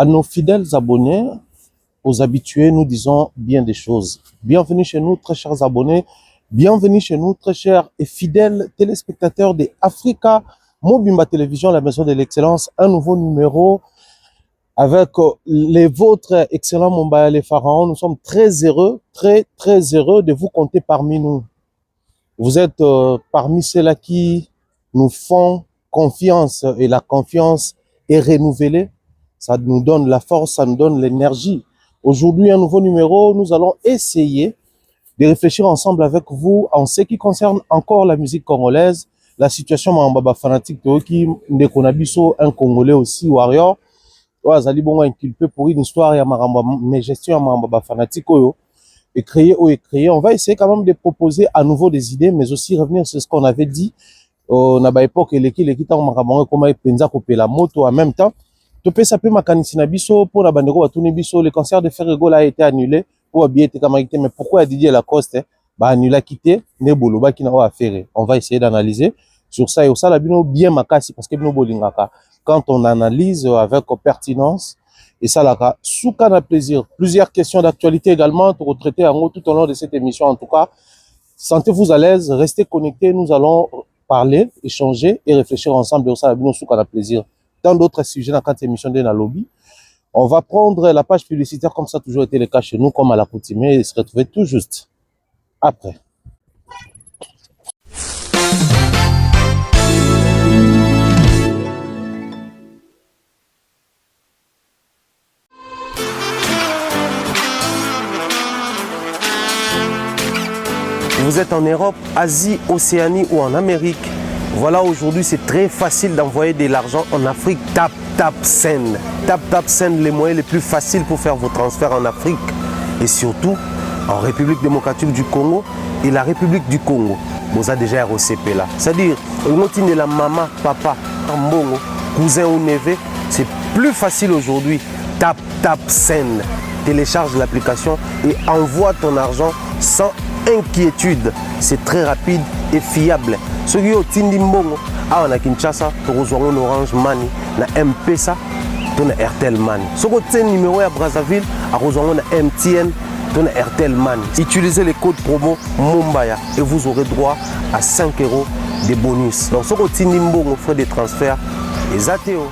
À nos fidèles abonnés, aux habitués, nous disons bien des choses. Bienvenue chez nous, très chers abonnés. Bienvenue chez nous, très chers et fidèles téléspectateurs de Africa Mobimba Télévision, la maison de l'excellence. Un nouveau numéro avec les vôtres excellents Mombaya les Pharaons. Nous sommes très heureux, très heureux de vous compter parmi nous. Vous êtes parmi ceux-là qui nous font confiance et la confiance est renouvelée. Ça nous donne la force, ça nous donne l'énergie. Aujourd'hui, un nouveau numéro, nous allons essayer de réfléchir ensemble avec vous en ce qui concerne encore la musique congolaise, la situation Mambaba fanatique qui Ndekonabiso, un Congolais aussi, Warrior, Zali Bongo inculpé pour une histoire et mes gestions Mambaba fanatique et créer. On va essayer quand même de proposer à nouveau des idées, mais aussi revenir sur ce qu'on avait dit. Na ba époque les tant makambo comme penza kopela moto en même temps. To pe sape makanisi na biso pour la bandeko batuni biso le concert de Ferrego a été annulé pour bien été kamalité, mais pourquoi Didier Lacoste ba annulé quitté ne boloba qui na wa faire. On va essayer d'analyser sur ça et ça la bino bien makasi parce que bino bolingaka quand on analyse avec pertinence et ça la souka na plaisir. Plusieurs questions d'actualité également pour traiter en haut tout au long de cette émission. En tout cas, sentez-vous à l'aise, restez connectés, nous allons parler, échanger et réfléchir ensemble. Ça la souka na plaisir. Dans d'autres sujets dans cette émission de la lobby, on va prendre la page publicitaire comme ça a toujours été le cas chez nous, comme à l'accoutumée, et se retrouver tout juste après. Vous êtes en Europe, Asie, Océanie ou en Amérique. Voilà, aujourd'hui, c'est très facile d'envoyer de l'argent en Afrique. Tap Send. Tap Send, les moyens les plus faciles pour faire vos transferts en Afrique. Et surtout, en République démocratique du Congo et la République du Congo. Vous avez déjà ROCP là. C'est-à-dire, on de la maman, papa, tambongo, cousin ou neveu. C'est plus facile aujourd'hui. Tap Send. Télécharge l'application et envoie ton argent sans inquiétude. C'est très rapide et fiable. Ceux qui ont Tindi Mbongo, on a Kinshasa, on a Orange Money, on a M-Pesa, on a Airtel Money. Ceux qui ont numéro à Brazzaville, on a MTN, on a Airtel Money. Utilisez les codes promo Mombaya et vous aurez droit à 5 € de bonus. Donc ceux qui ont Tindi Mbongo, frais de transfert, les ATO.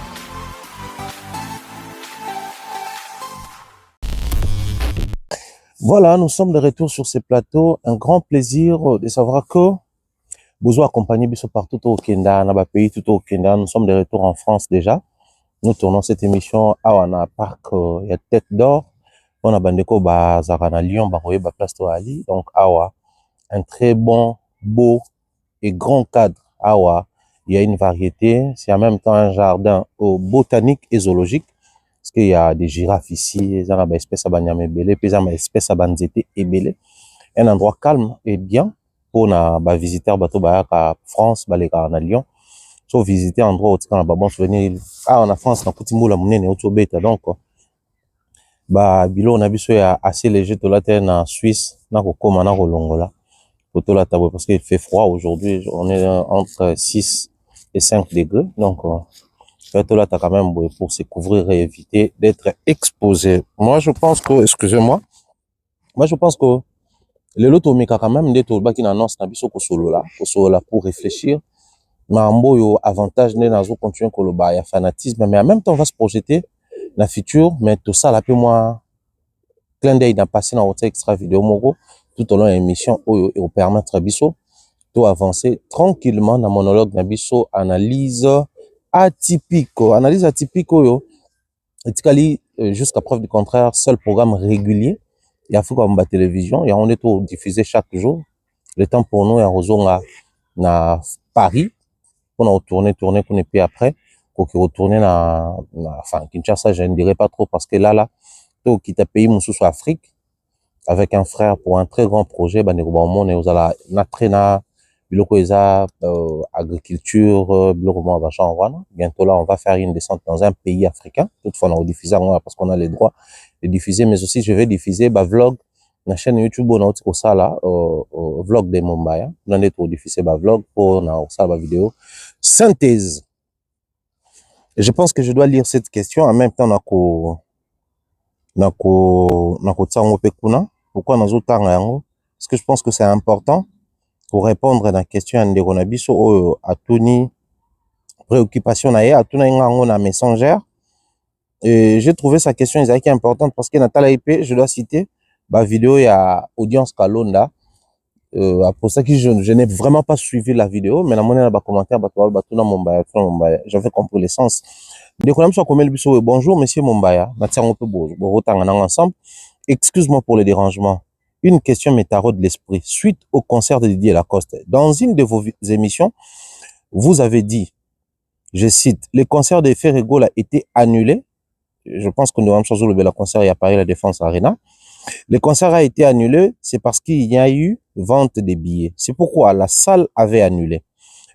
Voilà, nous sommes de retour sur ces plateaux. Un grand plaisir de savoir que vous accompagnez partout au Kenya, dans le pays tout au Kenya. Nous sommes de retour en France déjà. Nous tournons cette émission à Wana Parc, il y a Tête d'Or. On a Bandeko Bazarana Lyon, Baroye, Place Ali. Donc, Awa, un très bon, beau et grand cadre. Awa, il y a une variété. C'est en même temps un jardin botanique et zoologique. Parce qu'il y a des girafes ici, il y a des espèces à Banyame Belé, puis il y a des espèces à Banzete et Belé. Un endroit calme et bien pour les visiteurs à France, à Lyon. So visiter un endroit où on a bon souvenir. En France, on a petit mot la monnaie et autre bête. Donc, bilo on a vu ça assez léger tout là en Suisse, na ko koma na ko longola. Pour la table parce qu'il fait froid aujourd'hui, on est entre 6 et 5 degrés. Donc, tout là t'as quand même pour se couvrir et éviter d'être exposé. Moi, je pense que, excusez-moi, je pense que le lot omeka quand même d'être au bas qui n'annonce na biso ko solo là pour réfléchir. Mambo yo avantage né nazo continuer koloba ya fanatisme, mais en même temps on va se projeter dans le futur, mais tout ça là peu moi clin d'œil n'a passé dans votre extra vidéo moko tout au long de l'émission et au permettre biso to avancer tranquillement dans monologue na biso analyse atypique yo etikali jusqu'à preuve du contraire seul programme régulier il y a comme la télévision et on est tout diffusé chaque jour le temps pour nous ya rozonga na Paris on a tourné qu'on est puis après qu'on retourner enfin Kinshasa je ne dirais pas trop parce que là tout qui t'a payé mon sous Afrique avec un frère pour un très grand projet bandeko ba monde aux ala na traîna biloko eza agriculture biloko mo va changer bientôt là on va faire une descente dans un pays africain toutefois on diffuser parce qu'on a les droits de diffuser mais aussi je vais diffuser vlog na chaîne YouTube on a aussi ça là vlog de Mombaya on est pour diffuser vlog pour na ça vidéo synthèse Et je pense que je dois lire cette question en même temps tsango pe kuna. Pourquoi nazo tanga yango? Parce que je pense que c'est important pour répondre à la question de Ronabiso ou à Tony préoccupation na ye, à Tony ngango na messenger. Et j'ai trouvé sa question importante parce que Natala IP, je dois citer ma vidéo, il y a audience Kalonda. Pour ça que je n'ai vraiment pas suivi la vidéo, mais la monnaie dans commentaire, j'avais compris l'essence. Bonjour, monsieur Mumbaya. Ensemble. Excuse-moi pour le dérangement. Une question m'est taraude de l'esprit. Suite au concert de Didier Lacoste, dans une de vos émissions, vous avez dit, je cite, le concert de Ferrego a été annulé. Je pense que nous avons changé le concert et à Paris, la Défense Arena. Le concert a été annulé, c'est parce qu'il y a eu vente des billets. C'est pourquoi la salle avait annulé.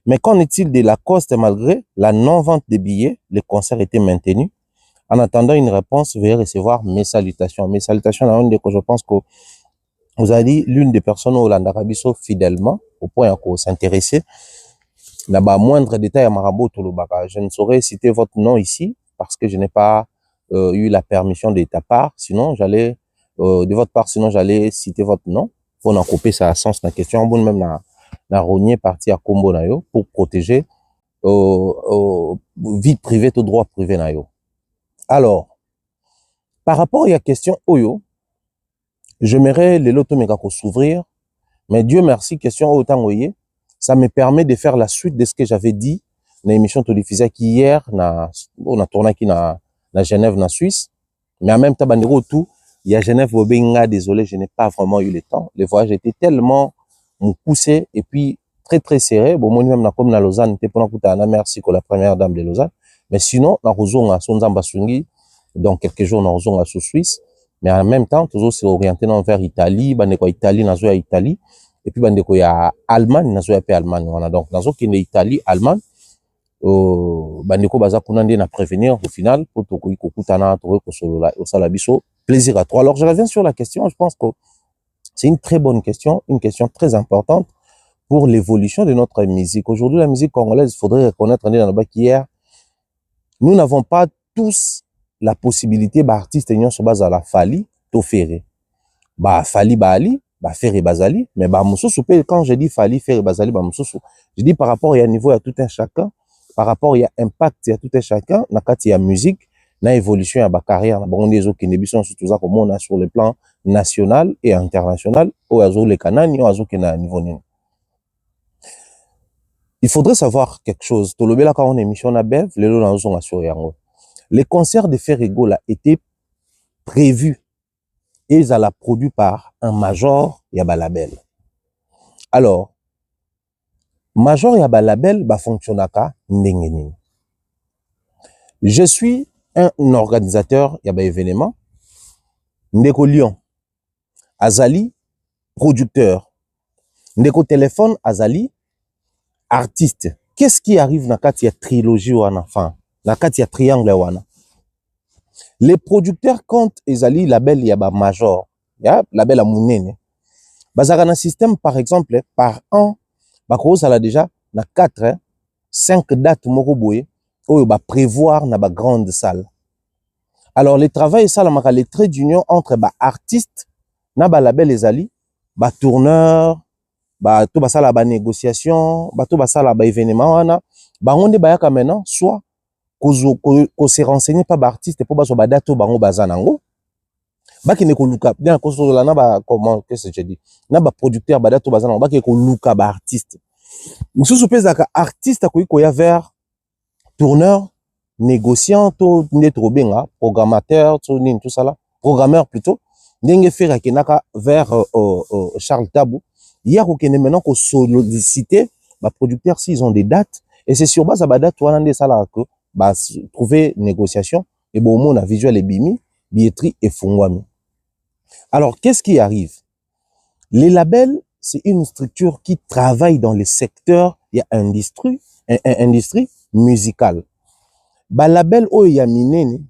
Mais qu'en est-il de Lacoste, malgré la non-vente des billets, le concert était maintenu? En attendant une réponse, veuillez recevoir mes salutations. Mes salutations, je pense que vous avez dit l'une des personnes au Landarabiso fidèlement, au point de s'intéresser. Là-bas, moindre détail à Marabout Touloubaka. Je ne saurais citer votre nom ici parce que je n'ai pas eu la permission de ta part. Sinon, j'allais, de votre part, sinon, j'allais citer votre nom. Pour en couper ça sens la question. Bon, même la rogner partie à Combo Nayo pour protéger vie privée, tout droit privé Nayo. Alors, par rapport à la question Oyo, j'aimerais les loto s'ouvrir, mais Dieu merci, question autant Oye, ça me permet de faire la suite de ce que j'avais dit dans l'émission que diffusée hier, on a tourné qui na Genève, na Suisse, mais en même temps, tout, il y a Genève, Bobinga, désolé, je n'ai pas vraiment eu le temps. Le voyage était tellement poussé et puis très très serré. Bon, moi même comme na Lausanne, t'es pour na merci que la première dame de Lausanne, mais sinon na Rozonga, Sonzamba Sungi, dans quelques jours na Rozonga sous Suisse, mais en même temps toujours c'est orienté vers Italie, bandeko Italie, na zoya Italie, et puis bandeko ya Allemagne, na zoya pe Allemagne, on a donc na zo qui est Italie, Allemagne. Bandeko baza kuna na prévenir au final pour to kokutana to ko solola au salabiso plaisir à toi. Alors je reviens sur la question, je pense que c'est une très bonne question, une question très importante pour l'évolution de notre musique. Aujourd'hui la musique congolaise, il faudrait reconnaître qu'hier nous n'avons pas tous la possibilité artiste ayant se base à la Fali to Ferré. Fali Bali, Ferré Bazali, mais Moussoussou, quand je dis Fali Ferré Bazali Moussoussou, je dis par rapport à un niveau à tout un chacun. Par rapport, il y a impact, il y a tout un chacun, il y a musique, il y a évolution, il y a carrière, il y a qui n'est surtout ça comme on a sur le plan national et international, ou à les canani, ou à niveau. Il faudrait savoir quelque chose. Quand on émission na Bev, les concerts de Ferrego a été prévus et ils allaient produits par un major Yabalabel. Alors, major Yabalabel fonctionnaka ndengeni. Je suis un organisateur, il y a des événements. Ndeko Lyon, Azali, producteur. Ndeko Téléphone, Azali, artiste. Qu'est-ce qui arrive dans la trilogie ou enfin, dans la triangle wana? Les producteurs comptent Azali label yaba major, ya label à mounene. Bazaka na système par exemple par an, bakose a déjà na 4, 5 dates moko boye. Oyo ba prévoir na ba grande salle. Alors le travail ça la les traits d'union entre artistes na ba label ezali, ba tourneur, to ba sala ba négociation, to ba sala ba événement wana, onde ba yaka maintenant soit ko se renseigner pas ba artiste pour ba so ba date bango bazanango. Ba ki ne ko luka bien ko so la na ba comment qu'est-ce que je dis? Na ba producteur ba date bazanango ba ki ko luka ba artiste. Mususu pesa ka artiste ko ya vers tourneur, négociant, tout benga, programmateur, tout ça là, programmeur plutôt, n'enge faire kenaka vers Charles Tabou. Hier au Kenya maintenant qu'on solliciter, producteurs s'ils ont des dates et c'est sur base à date ou an ça là que trouver négociation et bon on a visuel et bimi, billetterie et fungwami. Alors qu'est-ce qui arrive? Les labels c'est une structure qui travaille dans les secteurs, il y a industrie musicale. Label oyo ya minene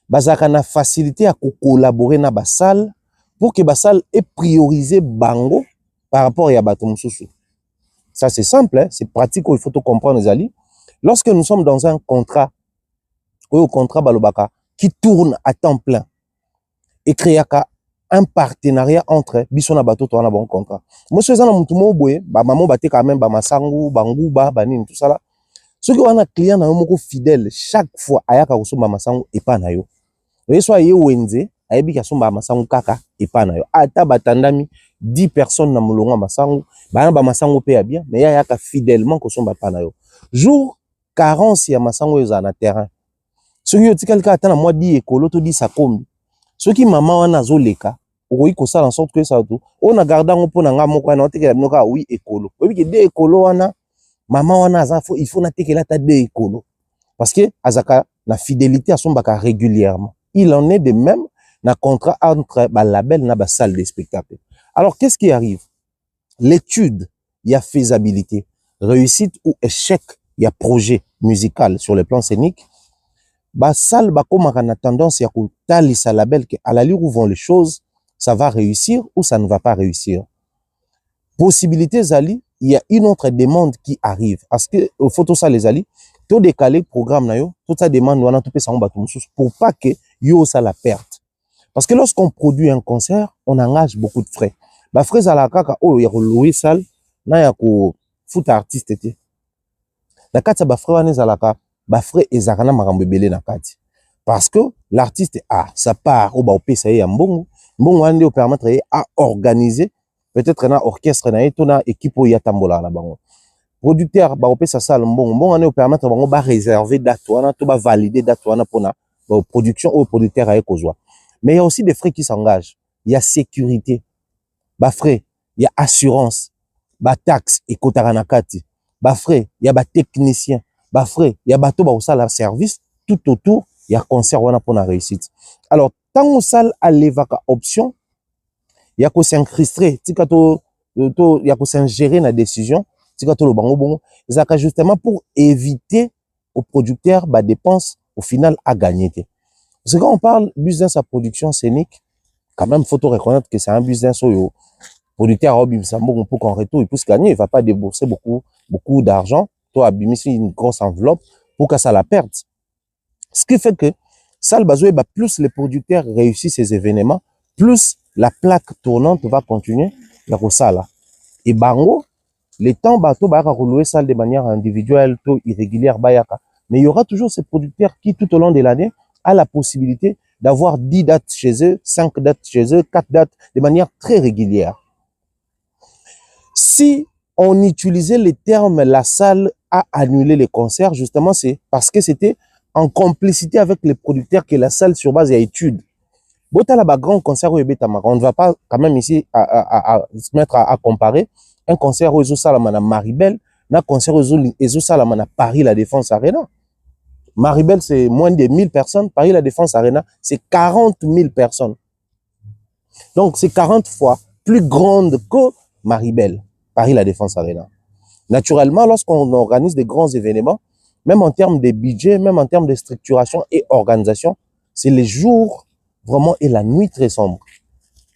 bazaka na facilité à collaborer na salle pour que salle ait priorisé bango par rapport à bato mususu. Ça c'est simple, hein? C'est pratique, il faut tout comprendre les alliés. Lorsque nous sommes dans un contrat au contrat balobaka qui tourne à temps plein et créer un partenariat entre biso na bato to na bon contrat. Monsieur zana mutu mo boye ba maman baté quand même ba masangu banguba banini tout ça là. Ceux qui ont un client na moko fidèle chaque fois ayaka kosomba masangu epa na yo. Soit ye wenze ayebi ka somba masangu kaka epa na yo. Ata batandami 10 personnes na mulonga masangu bana ba masangu pe ya bien mais ya yaka fidèlement kosomba pa na yo. Jour carence ya masangu yo za na terrain. Ceux qui otikali ka ata na moi di ekolo to di sakombi. Ceux qui maman wana zoleka okoki kosala en sorte que ça tout on a gardé ngo pona nga moko na otekela binoka oui ekolo. Oyebi ke de ekolo wana maman wana aza il faut na tekela ta de ekolo parce que azaka na fidélité à son baka régulièrement. Il en est de même na contrat entre ba label na ba salle de spectacle. Alors qu'est-ce qui arrive? L'étude, il y a faisabilité, réussite ou échec, il y a projet musical sur le plan scénique. Ba salle ba komaka na tendance ya kotalisa label que à la lire où vont les choses, ça va réussir ou ça ne va pas réussir. Possibilité zali, il y a une autre demande qui arrive parce que au photo ça les ali tout décaler programme na yo, toute ça demande wana tout pesa ngba pour pas que yo ça la perte. Parce que lorsqu'on produit un concert, on engage beaucoup de frais. Ba frais à la kaka oh ya louer salle na ya ko foot artiste té. Na kati ba frais wana zalaka ba frais ezakana makambo belé na kati. Parce que l'artiste ça part au ba opesa ya mbongo, mbongo wana ndio permettre à organiser peut-être na orchestre na eto na équipe ya tambola na bango. Producteur ba opesa salle mbongo wana permettre bango ba réserver date wana to ba valider date wana pona production au producteur a ekozwa. Mais il y a aussi des frais qui s'engagent. Il y a sécurité, bah frais, il y a assurance, bah taxe et kotaranakati, bah frais, il y a bah technicien, bah frais, il y a bateau bah au salle service, tout autour, il y a concert wana pour la réussite. Alors, tant au salle à l'évacuation option, il y a qu'on s'incruster, il y a qu'on s'ingérer la décision, le bango bongo, c'est justement pour éviter aux producteurs bah dépenses au final à gagner. Parce que quand on parle business à production scénique, quand même, faut reconnaître que c'est un business où le producteur a pour qu'en retour, il puisse gagner. Il ne va pas débourser beaucoup d'argent. Toi, abîmer une grosse enveloppe pour que ça la perde. Ce qui fait que ça, le bazoué, plus les producteurs réussissent ces événements, plus la plaque tournante va continuer. Et bango, les temps, bateau, va relouer ça de manière individuelle, tôt irrégulière, bayaka. Mais il y aura toujours ces producteurs qui, tout au long de l'année, a la possibilité d'avoir 10 dates chez eux, 5 dates chez eux, 4 dates de manière très régulière. Si on utilisait les termes la salle a annulé les concerts, justement, c'est parce que c'était en complicité avec les producteurs que la salle sur base d'études. Bota là-bas, grand concert au Ebetamara, on ne va pas quand même ici se mettre à comparer un concert au Salamana Maribel, un concert au Salamana Paris La Défense Arena. Maribel, c'est moins de 1000 personnes. Paris La Défense Arena, c'est 40 000 personnes. Donc, c'est 40 fois plus grande que Maribel, Paris La Défense Arena. Naturellement, lorsqu'on organise des grands événements, même en termes de budget, même en termes de structuration et organisation, c'est les jours vraiment et la nuit très sombre.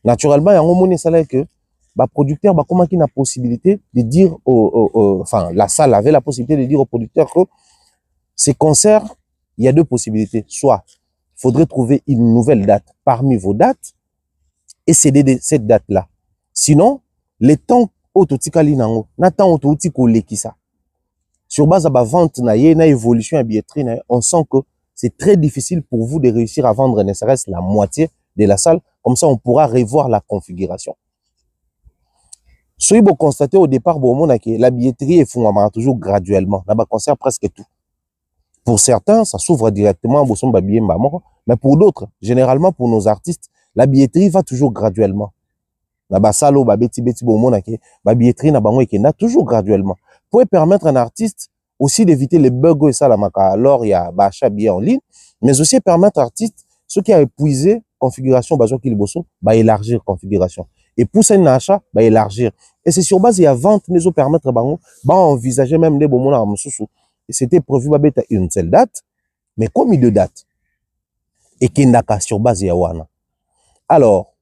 Naturellement, il y a un moment que le producteur, comment il a la possibilité de dire, enfin, la salle avait la possibilité de dire au producteur que ces concerts, il y a deux possibilités. Soit, il faudrait trouver une nouvelle date parmi vos dates et céder cette date-là. Sinon, les temps autotikali nango, na temps autotikole qui ça. Sur base de la vente, na évolution à billetterie, on sent que c'est très difficile pour vous de réussir à vendre ne serait-ce la moitié de la salle. Comme ça, on pourra revoir la configuration. Soyez vous constatez au départ, la billetterie est fondamentalement toujours graduellement. Là-bas, concert presque tout. Pour certains, ça s'ouvre directement, mais pour d'autres, généralement pour nos artistes, la billetterie va toujours graduellement. La salo, la billetterie n'a toujours graduellement. Pour permettre à un artiste aussi d'éviter les bugs et ça, alors il y a achat billet en ligne, mais aussi permettre à l'artiste, ceux qui a épuisé configuration, élargir configuration. Et pour ça, un achat, élargir. Et c'est sur base, il y a vente, mais aussi permettre envisager même des bons moments. Et c'était prévu une seule date, mais combien de dates? Et qui n'a qu'à sur base Yawana. Alors,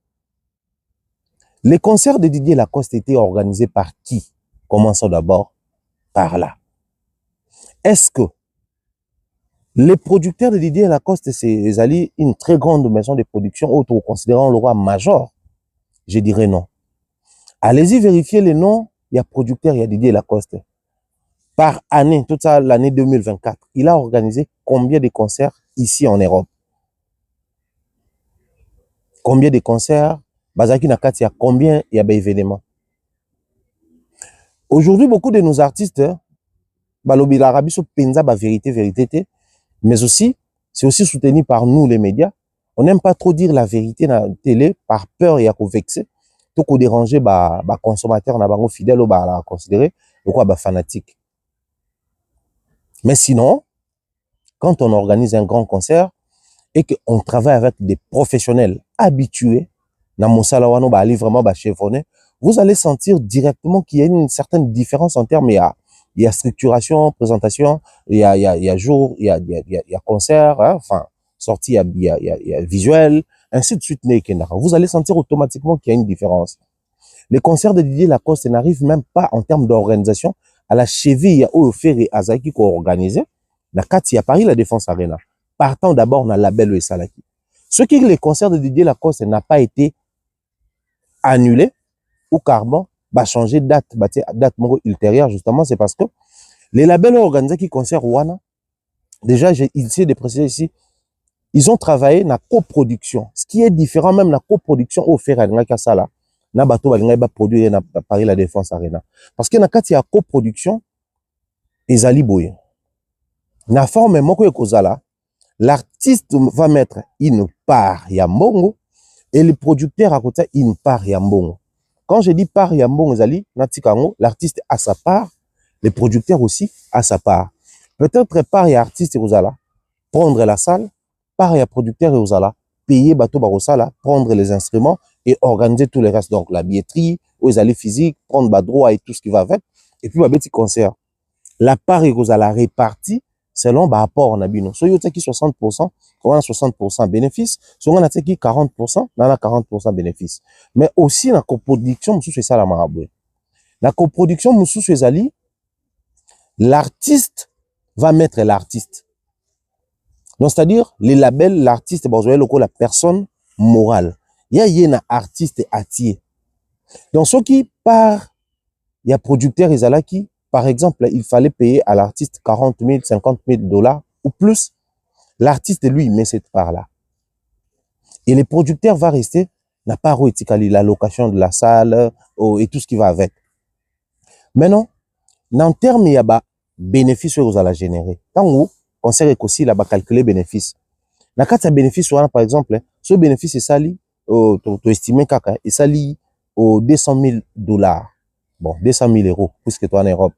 les concerts de Didier Lacoste étaient organisés par qui? Commençons d'abord par là. Est-ce que Les producteurs de Didier Lacoste, c'est une très grande maison de production, autre considérant le roi major. Je dirais non. Allez-y vérifier les noms. Il y a producteur, il y a Didier Lacoste. Par année, toute ça, l'année 2024, il a organisé combien de concerts ici en Europe? Combien de concerts? Bazaki Nakati, il y a combien il y a d'événements? Aujourd'hui, beaucoup de nos artistes, Balobi l'Arabie, sont penza ba vérité, mais aussi, c'est aussi soutenu par nous, les médias. On n'aime pas trop dire la vérité dans la télé par peur et à vexer. Tout qu'on déranger, consommateur, n'a pas fidèle ou la considérer, ou quoi, fanatique. Mais sinon, quand on organise un grand concert et qu'on travaille avec des professionnels habitués, dans mon salawano, aller vraiment chevronné, vous allez sentir directement qu'il y a une certaine différence en termes, il y a structuration, présentation, il y a jour, il y a concert, hein, enfin, sortie, il y a visuel, ainsi de suite. Vous allez sentir automatiquement qu'il y a une différence. Les concerts de Didier Lacoste n'arrivent même pas en termes d'organisation à la cheville au Ferré Azaki qu'on organisé. La Kati à Paris, la Défense Arena. Partant d'abord dans la label et Salaki. Ce qui les concerts de Didier Lacoste n'a pas été annulé ou carrément changer date, date ultérieure justement, c'est parce que les labels organisés qui concernent Wana, déjà j'ai essayé de préciser ici, ils ont travaillé dans la coproduction, ce qui est différent même la coproduction au Ferré Azaki na bato balingai ba produire na Paris la Défense Arena parce que na kati ya coproduction ezali boye na forme moko ekozala l'artiste va mettre une part ya mbongo et le producteur à côté une part ya mbongo. Quand je dis part ya mbongo ezali na tikango l'artiste a sa part, le producteur aussi a sa part. Peut-être part ya artiste ekozala prendre la salle, part ya producteur ekozala payer bateau barosala, prendre les instruments et organiser tout le reste. Donc, la billetterie, aux allées physiques, prendre ba droit et tout ce qui va avec. Et puis, petit concert. La part est la répartie selon ba apport na bino. So, yo qui 60%, on a 60% bénéfice. So, on a qui 40%, on a 40% bénéfice. Mais aussi, la coproduction, c'est ça la maraboué. La coproduction, c'est l'artiste va mettre l'artiste. Donc, c'est-à-dire, les labels, l'artiste, la personne morale. Il y a un artiste attié. Donc, ce qui part, il y a producteur qui, par exemple, il fallait payer à l'artiste 40 000, 50 000 dollars ou plus. L'artiste, lui, met cette part-là. Et le producteur va rester, n'a pas réétiqué la location de la salle et tout ce qui va avec. Maintenant, en termes, il y a bénéfice que vous allez générer. Tant que on sait aussi là calculer bénéfice. Na kati ya bénéfice par exemple, ce bénéfice est sali tu estimer kaka est sali au 200 000 dollars. Bon, 200 000 euros puisque tu es en Europe.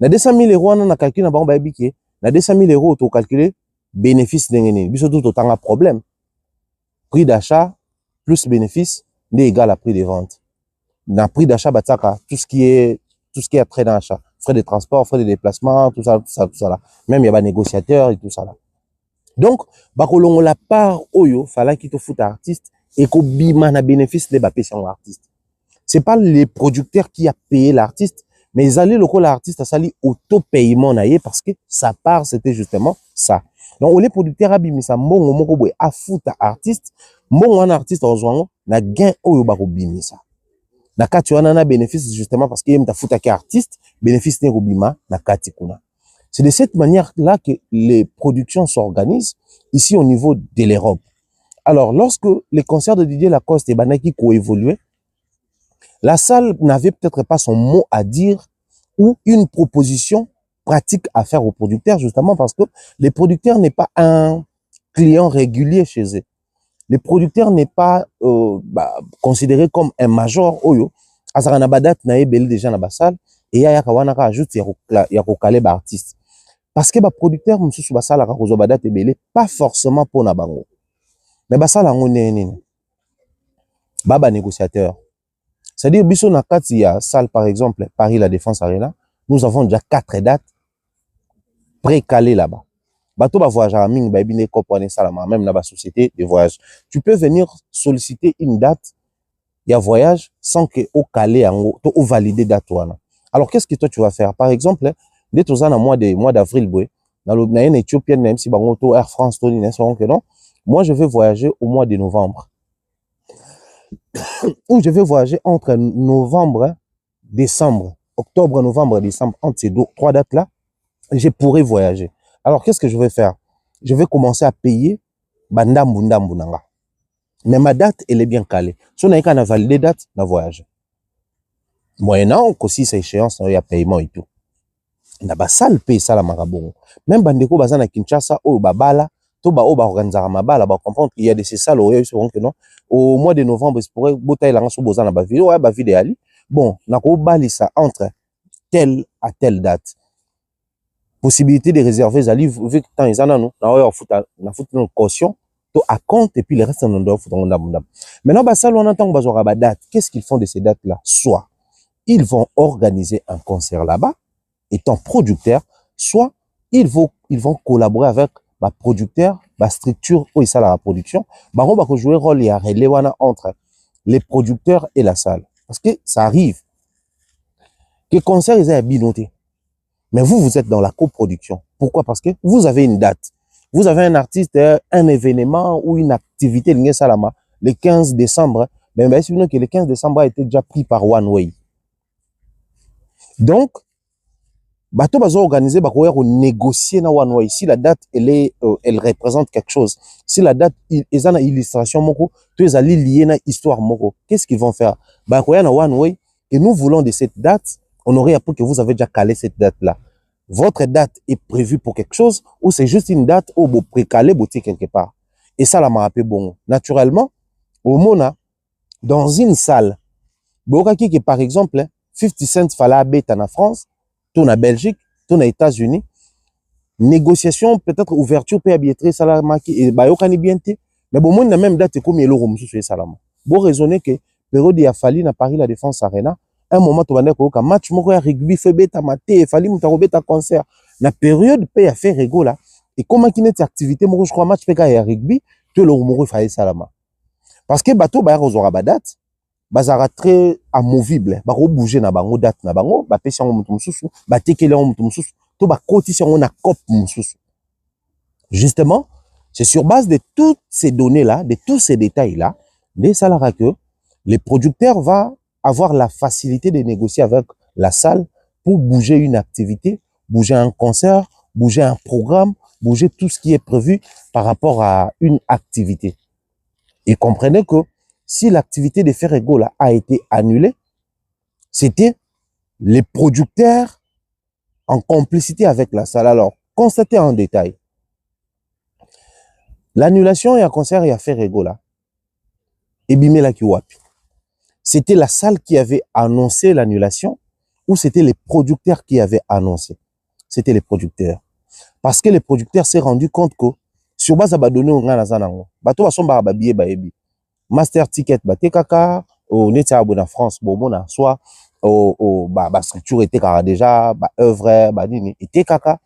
Na 200 000 euros on a calculé na ba biké. Na 200 000 euros tu calculer bénéfice ndengene. Biso tout autant un problème. Prix d'achat plus bénéfice n'est égal à prix de vente. Na prix d'achat bataka tout ce qui est trait d'achat, frais de transport, frais de déplacement, tout ça là. Même il y a des négociateurs et tout ça là. Donc, bakolongo la part oyo, fallait qu'il te foute artiste et qu'au bima na bénéfice les bapétions artiste. C'est pas les producteurs qui a payé l'artiste, mais ils allaient le coup l'artiste a sali auto-paiement naïe parce que sa part c'était justement ça. Donc, les producteurs a bimisa mbongo moko boy a foute artiste, mbongo un artiste rejoint na gain oyo bako bimisa. Na kati wana na bénéfice justement parce qu'il y a ta foute artiste, bénéfice ne robima na kati kuna. C'est de cette manière-là que les productions s'organisent ici au niveau de l'Europe. Alors, lorsque les concerts de Didier Lacoste et Banaki coévoluaient, la salle n'avait peut-être pas son mot à dire ou une proposition pratique à faire aux producteurs, justement parce que les producteurs n'est pas un client régulier chez eux. Le producteur n'est pas considéré comme un major oyo. Azarana badat na ebeli déjà na basal et ya kawana ka ajoute ya kokale ba artiste. Parce que les producteurs mususu basala ka kozo badat ebele pas forcément pour na bango. Mais basala ngo nene. Baba négociateur. C'est-à-dire biso na kati ya salle par exemple Paris la Défense Arena, nous avons déjà 4 dates précalées là-bas. Bato ba voyageur mingi ba bine kopone salama même na ba société de voyage. Tu peux venir solliciter une date il y a voyage sans que au calé en to au valider date wana. Alors qu'est-ce que toi tu vas faire? Par exemple, dès aux ans mois d'avril boy, na Éthiopienne, même si bango Air France, Tony, non. Moi, je vais voyager au mois de novembre. Ou je vais voyager entre novembre, décembre, octobre, novembre, décembre, entre ces trois dates-là, je pourrais voyager. Alors, qu'est-ce que je vais faire? Je vais commencer à payer bandambu ndambu nanga. Mais ma date, elle est bien calée. Si on a validé date, on a voyagé. Moyennant, aussi, c'est échéance, il y a paiement et tout. Na ba sale paye ça la marabongo. Même bandeko bazana Kinshasa, oh babala, to ba organizera mabala, ba comprendre qu'il y a des salles que non. Au mois de novembre, c'est pour botailler la race bozana ba vidéo, ba vidéo ali. Bon, na ko bali ça entre telle à telle date. Possibilité de réserver zali vu que tant ils en ont, na fout une caution, to à compte et puis le reste on doit foutre en dam. Maintenant ba salle on entend bazora ba date. Qu'est-ce qu'ils font de ces dates là? Soit ils vont organiser un concert là-bas étant producteur, soit ils vont collaborer avec ma producteur, ma structure où il s'est la production, on va jouer rôle et relais entre les producteurs et la salle. Parce que ça arrive que le concert est bien noté. Mais vous êtes dans la coproduction. Pourquoi? Parce que vous avez une date. Vous avez un artiste, un événement ou une activité, le 15 décembre. Mais c'est que le 15 décembre a été déjà pris par One Way. Donc, bateau bazo organisé négocier na One Way. Si la date elle représente quelque chose, si la date ils ont une illustration moko, tu es allé lier na histoire moko, qu'est-ce qu'ils vont faire? Na One Way et nous voulons de cette date, on aurait appris que vous avez déjà calé cette date là. Votre date est prévue pour quelque chose ou c'est juste une date où vous précalez quelque part. Et ça la m'a rappelé bon. Naturellement, au Mona dans une salle, qui que par exemple 50 Cent fallait habiter en France, tout en Belgique, tout aux États-Unis. Négociation, peut-être ouverture, peut habiter salama qui et bayokani bien té. Mais bon, moi, même date comme yelo romusu sur salama. Bon raisonner que période il a fallu na Paris la Défense Arena. Un moment tu vas dire que match moko ya rugby fait beta maté, fallu muta robeta concert. Na période peut ya faire rigolo là. Et comment qui n'est activité moko je crois match peut ya rugby, tout le moko fait salama. Parce que bateau ba rozora ba date. Bazara très amovible ba ko bouger na bango date na bango ba pesi ngo mutu mususu ba tekele ngo mutu mususu to ba kotisi ngo na cop mususu. Justement, c'est sur base de toutes ces données là, de tous ces détails là, les salariés que les producteurs va avoir la facilité de négocier avec la salle pour bouger une activité, bouger un concert, bouger un programme, bouger tout ce qui est prévu par rapport à une activité. Et comprenez que si l'activité de Ferrego là a été annulée, c'était les producteurs en complicité avec la salle. Alors, constatez en détail. L'annulation et un concert et à Ferrego là, et Bimela Kiwapi. C'était la salle qui avait annoncé l'annulation ou c'était les producteurs qui avaient annoncé? C'était les producteurs. Parce que les producteurs s'est rendu compte que sur base à donner au Ganazanango, bateau à son barababier baebi. Master ticket baté kaka au netia na France bomona soit au structure était déjà œuvre nini était kaka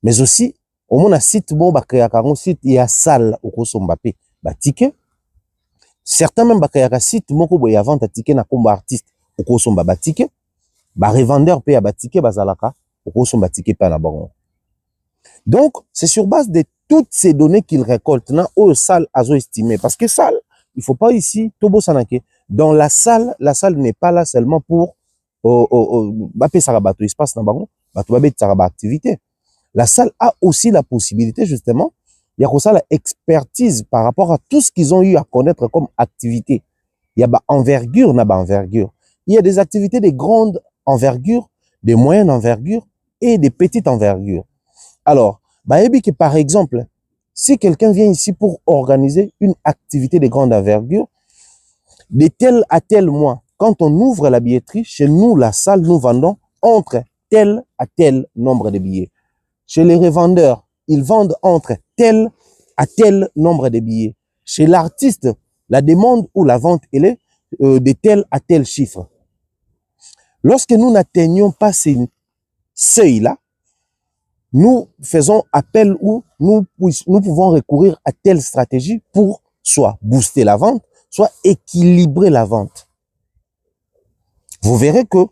mais aussi au mona site bon créer un site il y a salle au kosomba pe ticket certains même créer site moko boya vente ticket na komba artiste au kosomba ticket revendeur pe ya ticket bazalaka au kosomba ticket pa na bango. Donc c'est sur base de toutes ces données qu'ils récoltent na au salle azo estimé parce que salle il faut pas ici, Tobo Sanake. Dans la salle n'est pas là seulement pour espace activité. La salle a aussi la possibilité, justement, il y a ça la expertise par rapport à tout ce qu'ils ont eu à connaître comme activité. Il y a envergure, envergure. Il y a des activités de grande envergure, de moyenne envergure et de petite envergure. Alors, par exemple, si quelqu'un vient ici pour organiser une activité de grande envergure, de tel à tel mois, quand on ouvre la billetterie, chez nous, la salle, nous vendons entre tel à tel nombre de billets. Chez les revendeurs, ils vendent entre tel à tel nombre de billets. Chez l'artiste, la demande ou la vente, elle est de tel à tel chiffre. Lorsque nous n'atteignons pas ces seuils-là, nous faisons appel ou nous pouvons recourir à telle stratégie pour soit booster la vente, soit équilibrer la vente. Vous verrez que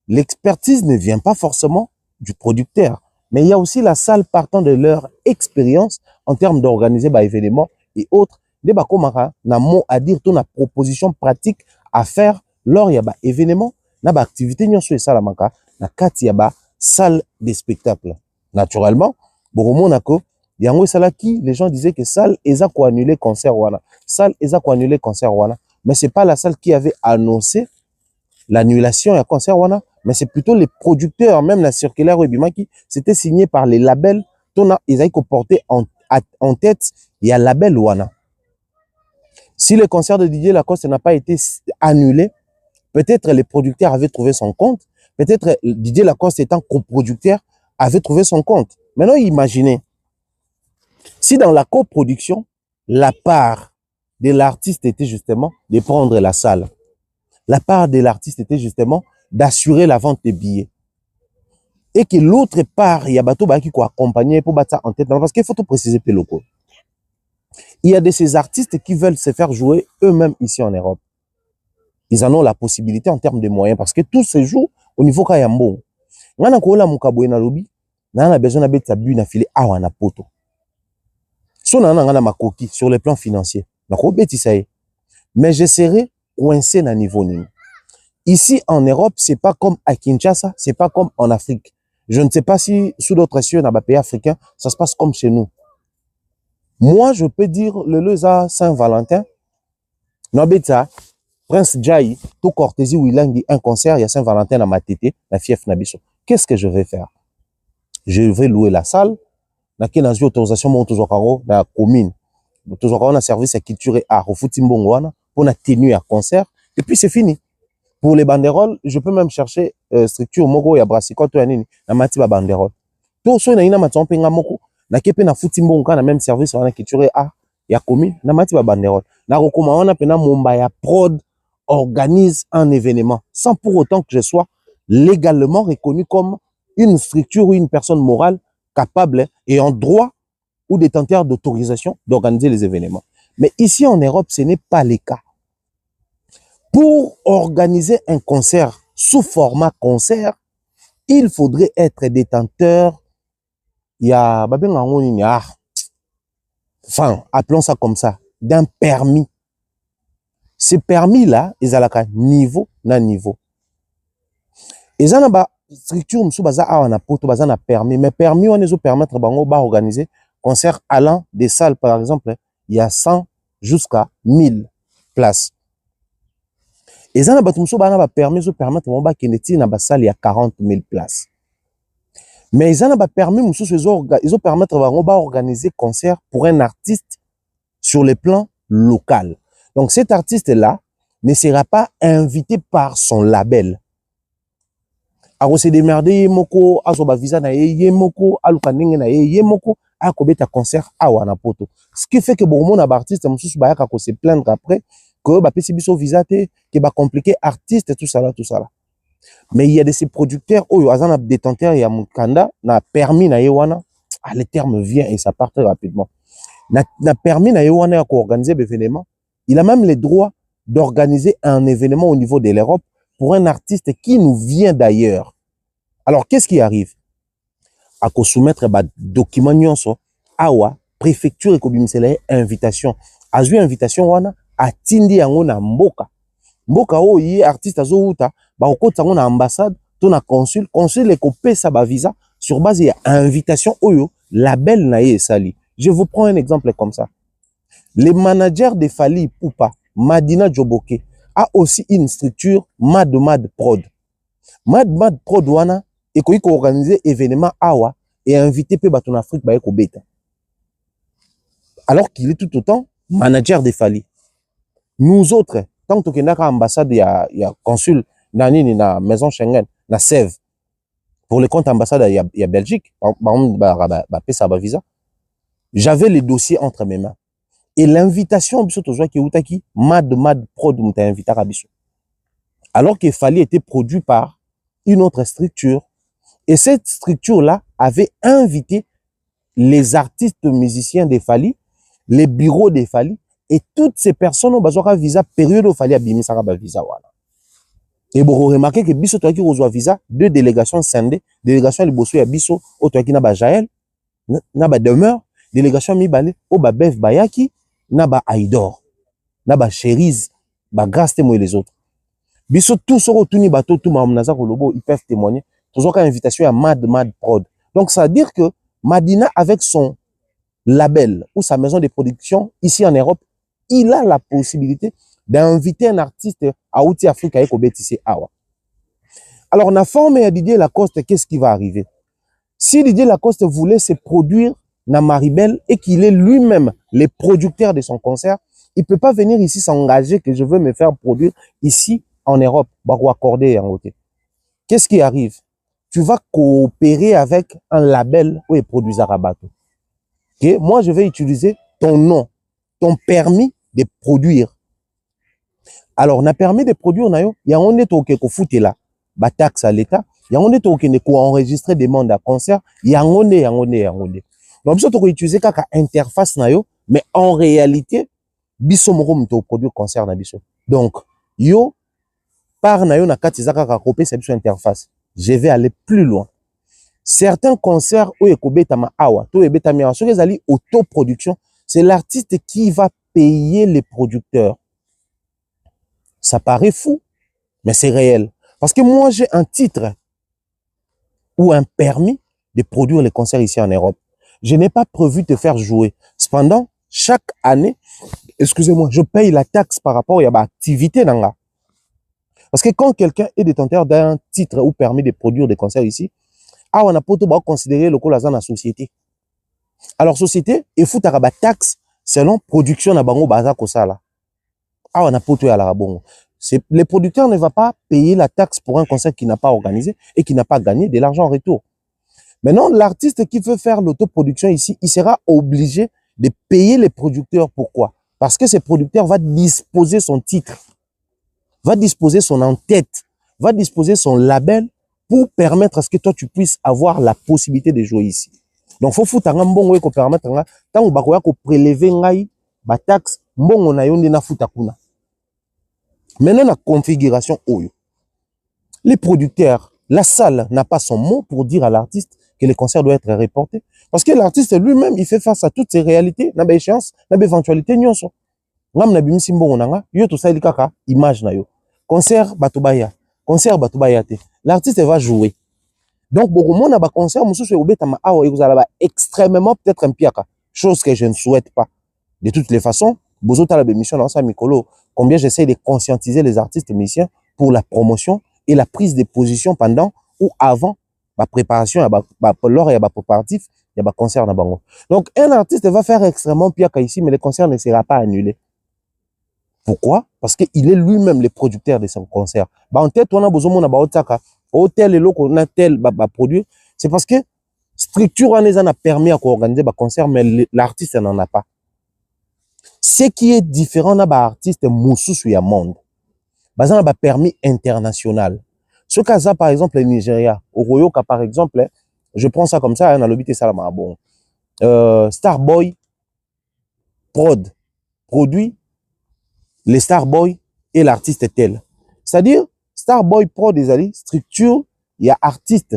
l'expertise ne vient pas forcément du producteur, Mais il y a aussi la salle partant de leur expérience en termes d'organiser des événements et autres. Des bakomara na mot à dire, ton proposition pratique à faire lors il y a des événements, na ba activité nyonso et salamaka na kati ya ba salle de spectacle. Naturellement, bon nako yango salaki, les gens disaient que salle eza ko annuler concert wana. Salle eza ko annuler concert wana. Mais c'est pas la salle qui avait annoncé l'annulation et concert wana, mais c'est plutôt les producteurs, même la circulaire Webimaki, c'était signé par les labels, ils avaient porté en tête, il y a label wana. Si le concert de Didier Lacoste n'a pas été annulé, peut-être les producteurs avaient trouvé son compte, peut-être Didier Lacoste étant coproducteur avait trouvé son compte. Maintenant, imaginez, si dans la coproduction, la part de l'artiste était justement de prendre la salle, la part de l'artiste était justement d'assurer la vente des billets. Et que l'autre part, il y a bateau qui accompagner pour battre en tête. Parce qu'il faut tout préciser, Peloko. Il y a de ces artistes qui veulent se faire jouer eux-mêmes ici en Europe. Ils en ont la possibilité en termes de moyens. Parce que tout se joue au niveau Kayambo. On a besoin de sa bu na filé awa poto. So on a ma coquille sur le plan financier. Mais je serai coincé à niveau niveau. Ici en Europe, c'est pas comme à Kinshasa, c'est pas comme en Afrique. Je ne sais pas si sous d'autres cieux dans les pays africains, ça se passe comme chez nous. Moi, je peux dire le Leza Saint-Valentin, Nobeta, Prince Jai, tout Cortési ou il un concert, il y a Saint-Valentin dans ma tété, la fief Nabiso. Qu'est-ce que je vais faire? Je vais louer la salle, dans une autorisation, mon toujours dans la commune, toujours un service à culture et art, au Futimbongwana, pour la tenue à concert, et puis c'est fini. Pour les banderoles, je peux même chercher structure mogo ya brasiko to yanini na mati ba banderole. To so na ina matompe nga moko na kepe na Futimbonga na même service wana culture a ya commune na mati ba banderole. Na rekoma wana pena momba ya prod organise un événement sans pour autant que je sois légalement reconnu comme une structure ou une personne morale capable et en droit ou détenteur d'autorisation d'organiser les événements. Mais ici en Europe, ce n'est pas le cas. Pour organiser un concert sous format concert, il faudrait être détenteur, enfin, appelons ça comme ça, d'un permis. Ces permis-là, ils ont niveau na niveau. Ils ont une structure, na permis, mais permis, on les permettre d'organiser concert allant des salles, par exemple, il y a 100 jusqu'à 1000 places. Et ça n'a pas permis de permettre de salle il y a 40 000 places. Mais ils ont permis de permettre d'organiser concert pour un artiste sur le plan local. Donc cet artiste-là ne sera pas invité par son label. Alors c'est démerdé moko azoba visa na yemoko alukandenge na yemoko akobeta concert awa na poto. Ce qui fait que bon na artiste mususu ba yaka ko se plaindre après que ba pesi biso visa te que ba compliqué artiste tout ça là. Mais il y a de ces producteurs oyo azana détenteur ya mukanda na permis na yewana, le terme vient et ça part très rapidement. Na permis na yewana ya ko organiser l'événement, il a même le droit d'organiser un événement au niveau de l'Europe pour un artiste qui nous vient d'ailleurs. Alors qu'est-ce qui arrive? À ko soumettre ba document nyonso awa préfecture et ko bimisela invitation. Azui invitation wana atindi yango na mboka. Mboka oyi artiste azouta ba okota yango na ambassade to na consul e ko pesa ba visa sur base ya invitation oyo label na ye sali. Je vous prends un exemple comme ça. Le manager de Fally Ipupa, Madina Djoboke, a aussi une structure Mad Prod. Mad Prod wana et ko organiser événement awa et inviter pe baton Afrique ba ko beta. Alors qu'il est tout autant manager de Fally. Nous autres, tant que nous avons ambassade, il y a consul dans la maison Schengen, na Sèvres. Pour le compte ambassade, il y a Belgique, visa. J'avais les dossiers entre mes mains. Et l'invitation, Mad Prod, invité à Rabiso. Alors qu'il fallait être produit par une autre structure. Et cette structure-là avait invité les artistes musiciens des Fally, les bureaux des Fally, et toutes ces personnes ont besoin de visa période où il fallait abîmer ça visa. Et vous remarquez que biso toi qui reçoit visa, deux délégations scindées, délégation liboso ya biso, au toi qui n'a ba Jaël, n'a ba demeure, délégation mibale, au ba Bev Bayaki, n'a ba Aïdor, n'a ba Cherise, ba Grâce témoin les autres. Biso tous sur retourni bateau tout mamnaza kolobo, ils peuvent témoigner. Toujours une invitation à Mad Prod. Donc ça veut dire que Madina avec son label ou sa maison de production ici en Europe, il a la possibilité d'inviter un artiste à Outi Afrique avec Obétissé Awa. Alors, on a formé à Didier Lacoste, qu'est-ce qui va arriver? Si Didier Lacoste voulait se produire dans Maribel et qu'il est lui-même le producteur de son concert, il ne peut pas venir ici s'engager que je veux me faire produire ici en Europe, pour accorder en côté. Qu'est-ce qui arrive? Tu vas coopérer avec un label où il produit Zarabato. Okay? Moi, je vais utiliser ton nom, ton permis de produire. Alors, on a permis de produire, il y a un état qui est là, bah taxe à l'État, il y a un état qui est enregistré demande à concert, il y a un état. Donc, ça, tu peux utiliser comme interface, mais en réalité, biso moko mto produire concert na biso. Donc, yo, par na yo na kati zaka kopé c'est biso interface. Je vais aller plus loin. Certains concerts où ekobetama awa, to ebetami awa, ceux qui allient autoproduction, c'est l'artiste qui va payer les producteurs. Ça paraît fou, mais c'est réel. Parce que moi, j'ai un titre ou un permis de produire les concerts ici en Europe. Je n'ai pas prévu de faire jouer. Cependant, chaque année, excusez-moi, je paye la taxe par rapport à l'activité. Parce que quand quelqu'un est détenteur d'un titre ou permis de produire des concerts ici, on a pas considérer le cas dans la société. Alors, société, il faut avoir taxe selon production na bango baza kosala. On a pas à la bongo. Les producteurs ne vont pas payer la taxe pour un concert qui n'a pas organisé et qui n'a pas gagné de l'argent en retour. Maintenant, l'artiste qui veut faire l'autoproduction ici, il sera obligé de payer les producteurs. Pourquoi? Parce que ce producteur va disposer son titre, va disposer son en-tête, va disposer son label pour permettre à ce que toi, tu puisses avoir la possibilité de jouer ici. Donc, il faut foutre un bon ko permettre tant que prélever ba taxe, bon on a yon na futa kuna. Maintenant, la configuration oyo. Les producteurs, la salle n'a pas son mot pour dire à l'artiste que le concert doit être reporté. Parce que l'artiste lui-même, il fait face à toutes ces réalités, n'a pas échéance, n'a pas éventualité, nyonso. Ngam na bimisi mbongo nanga, yo to sali kaka image na yo. Concert batubaya, concert batubaya te. L'artiste va jouer. Donc beaucoup na ba concert mususu obetama awa ekozala ba extrêmement peut-être un piaka, chose que je ne souhaite pas. De toutes les façons, bozota la bémission dans sa mikolo, combien j'essaie de conscientiser les artistes musiciens pour la promotion et la prise de position pendant ou avant la préparation, lors il y a préparatif, il y a concert na bango. Donc un artiste va faire extrêmement piaka ici, mais le concert ne sera pas annulé. Pourquoi? Parce qu'il est lui-même le producteur de son concert. En tête, on a besoin de baotaka, hôtel et loco, on a tel produit. C'est parce que structure on les a permis à organiser des concerts, mais l'artiste n'en a pas. Ce qui est différent d'un artiste moussou sur le monde, ça a permis international. Ce cas par exemple le Nigeria, au Royoka par exemple, je prends ça comme ça, on a l'obité Salama bon. Starboy Prod produit les Starboy et l'artiste tel. C'est-à-dire Starboy Prod des alliés structure, il y a artiste.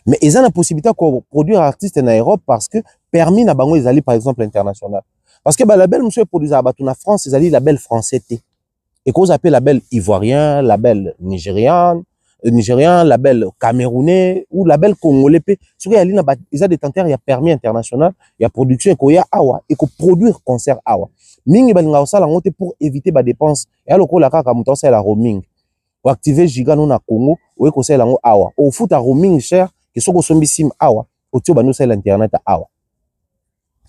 Mais ils ont la possibilité de produire artiste en Europe parce que permis na bango les alliés par exemple international. Parce que label monsieur produit à en France, ils alliés label français T. Et qu'on appelle label ivoirien, label nigérien, label camerounais ou label congolais. Sur ils ont des tenteurs, il y a permis international, il y a production et il y a awa et qu'on produire concert awa. Mingi balinga osala ngote pour éviter ba dépenses. Et alors qu'on la kaka muto c'est la roaming. Ou activer giga non na Congo, ou ko c'est la ngo awa. Ou fout à roaming cher que soko sombi sim awa, ou tio banu c'est l'internet awa.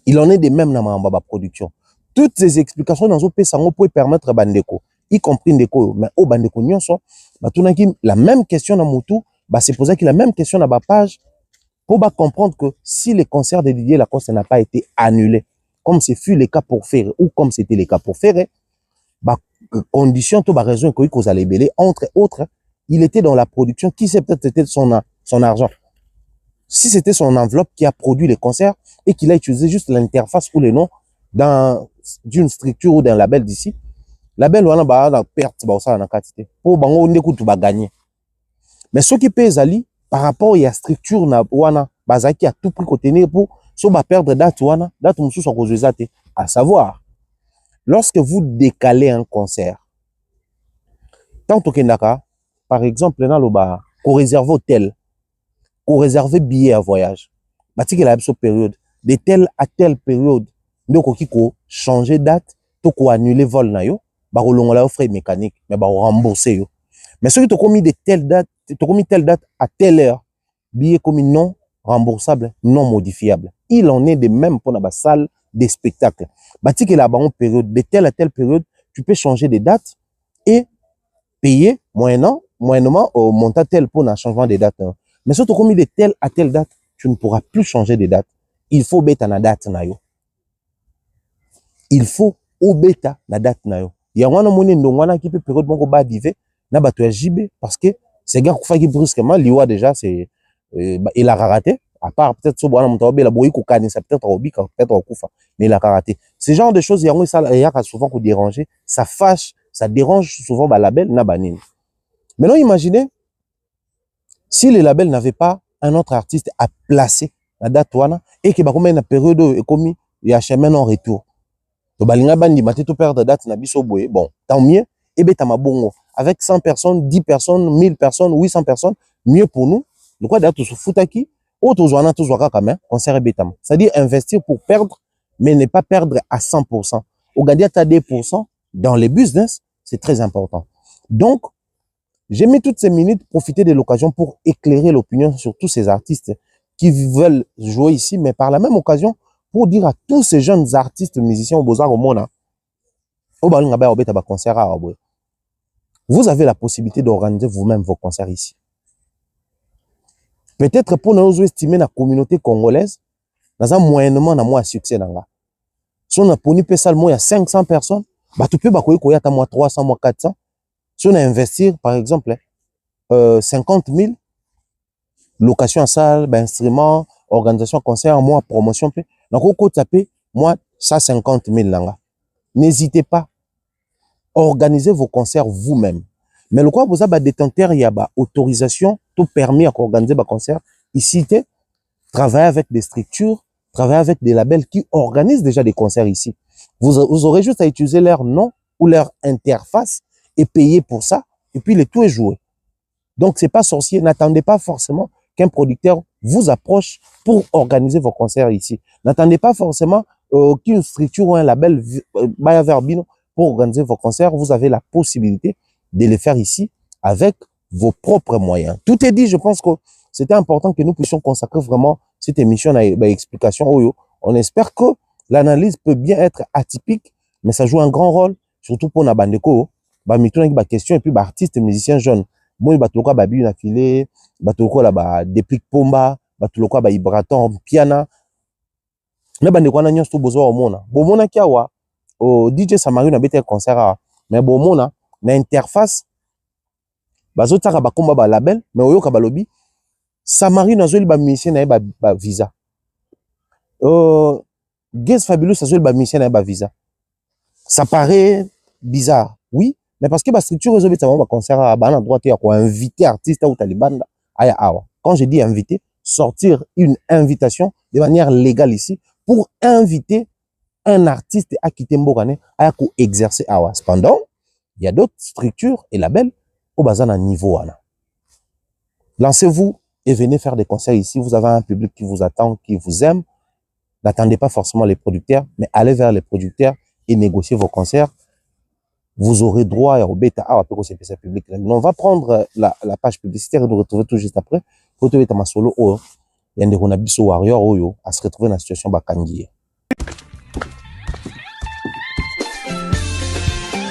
Il en est de même dans ma production. Toutes ces explications dans un sango pour permettre bandeko, y compris ndeko, mais au bandeko nyonso, la même question dans Moutou, c'est posé la même question dans ma page pour comprendre que si les concerts de Didier Lacoste n'a pas été annulé, comme ce fut le cas pour Ferré ou comme c'était le cas pour Ferré, condition, tout raison que vous allez belé, entre autres, il était dans la production, qui sait peut-être c'était son argent. Si c'était son enveloppe qui a produit les concerts et qu'il a utilisé juste l'interface ou les noms d'une structure ou d'un label d'ici, label wana ba na perte ba osala na kati te po bango nde kutu ba gagner. Mais ce qui pèse ali par rapport à structure na wana bazaki à tout prix contenir pour so ba perdre date wana date mususu a kozweza te, à savoir lorsque vous décalez un concert tant que ndaka par exemple na loba ko réserver hôtel, ko réserver billet à voyage batiki la biso période de telle à telle période ndoko kiko changer date to ko annuler vol na yo ba kolongola frais mécanique mais ba rembourser yo. Mais ceux qui t'ont commis de telle date, t'ont commis telle date à telle heure, billet commis non remboursable, non modifiable. Il en est de même pour la salle des spectacles. Bati que la période, de telle à telle période, tu peux changer de date et payer moyennement montant tel pour un changement de date. Mais si tu as commis de telle à telle date, tu ne pourras plus changer de date. Il faut bêta na date na yo. Il faut bêta na date na yo. Il y a un moment qui peut période bon ba divé. Na bato ya JB parce que ces gars qui brusquement liwa déjà c'est il a raté à part peut-être so bwana mutabe la boyi ko kanisa peut-être obika peut-être okufa mais il a raté ce genre de choses yango ça il y a souvent ko déranger ça fâche ça dérange souvent ba label na banini. Maintenant imaginez si les labels n'avaient pas un autre artiste à placer la date wana et que ba comme une période ekomi ya chemin en retour to balinga bandi maté to perdre date na biso boye bon tant mieux et beta mabongo avec 100 personnes, 10 personnes, 1000 personnes, 800 personnes, mieux pour nous. Le quoi d'ailleurs, tout se fout à qui? Autre zoana, tout zoaka quand même, concert et bétam. C'est-à-dire investir pour perdre, mais ne pas perdre à 100%. Au gardien, tu as 2% dans les business, c'est très important. Donc, j'ai mis toutes ces minutes profiter de l'occasion pour éclairer l'opinion sur tous ces artistes qui veulent jouer ici, mais par la même occasion, pour dire à tous ces jeunes artistes, musiciens au Beaux-Arts au monde, vous avez la possibilité d'organiser vous-même vos concerts ici. Peut-être pour nous estimer la communauté congolaise, dans un moyennement na moi succès nanga. Si on a poni pe seulement il y a 500 personnes, bah tu peux bah quoi ta moi 300 moi 400. Si on a investir par exemple 50 000 location en salle, bah, instruments, organisation concert, moi promotion pe. Donc au côté taper moi 150 000 nanga. N'hésitez pas. Organisez vos concerts vous-même. Mais le quoi vous avez détenteur, il y a autorisation, tout permis à organiser vos concerts. Ici, travailler avec des structures, travailler avec des labels qui organisent déjà des concerts ici. Vous aurez juste à utiliser leur nom ou leur interface et payer pour ça. Et puis le tout est joué. Donc c'est pas sorcier. N'attendez pas forcément qu'un producteur vous approche pour organiser vos concerts ici. N'attendez pas forcément qu'une structure ou un label vaya vers Bino pour organiser vos concerts. Vous avez la possibilité de les faire ici avec vos propres moyens. Tout est dit, je pense que c'était important que nous puissions consacrer vraiment cette émission à l'explication. On espère que l'analyse peut bien être atypique, mais ça joue un grand rôle, surtout pour na bandeko, ba question et puis ba artistes et musiciens jeunes. Bon, ba toloka ba bibi na filé, ba toloka la ba déplique pomba, ba toloka ba vibraton, piano. Na bandeko na nyonso bozo omona. Bomona kiawa au DJ Samari na bete concert mais bomona na interface bazo tsaka ba komba ba label mais oyoka ba lobby Samari na zoli ba musicien na ba visa. Guess Fabulous na zoli ba musicien na ba visa. Ça paraît bizarre, oui, mais parce que la structure réseau ba concert à ban droit ya ko inviter artiste ou talibanda aya awa. Quand je dis inviter, sortir une invitation de manière légale ici pour inviter un artiste à quitter Mbokane à exercer awa. Cependant, il y a d'autres structures et labels au bazan à niveau ana. Lancez-vous et venez faire des concerts ici. Vous avez un public qui vous attend, qui vous aime. N'attendez pas forcément les producteurs, mais allez vers les producteurs et négociez vos concerts. Vous aurez droit à bêta à public. On va prendre la page publicitaire et nous retrouver tout juste après. Pour trouver ta solo o yande kona biso warrior oyo à se retrouver dans la situation bakangi.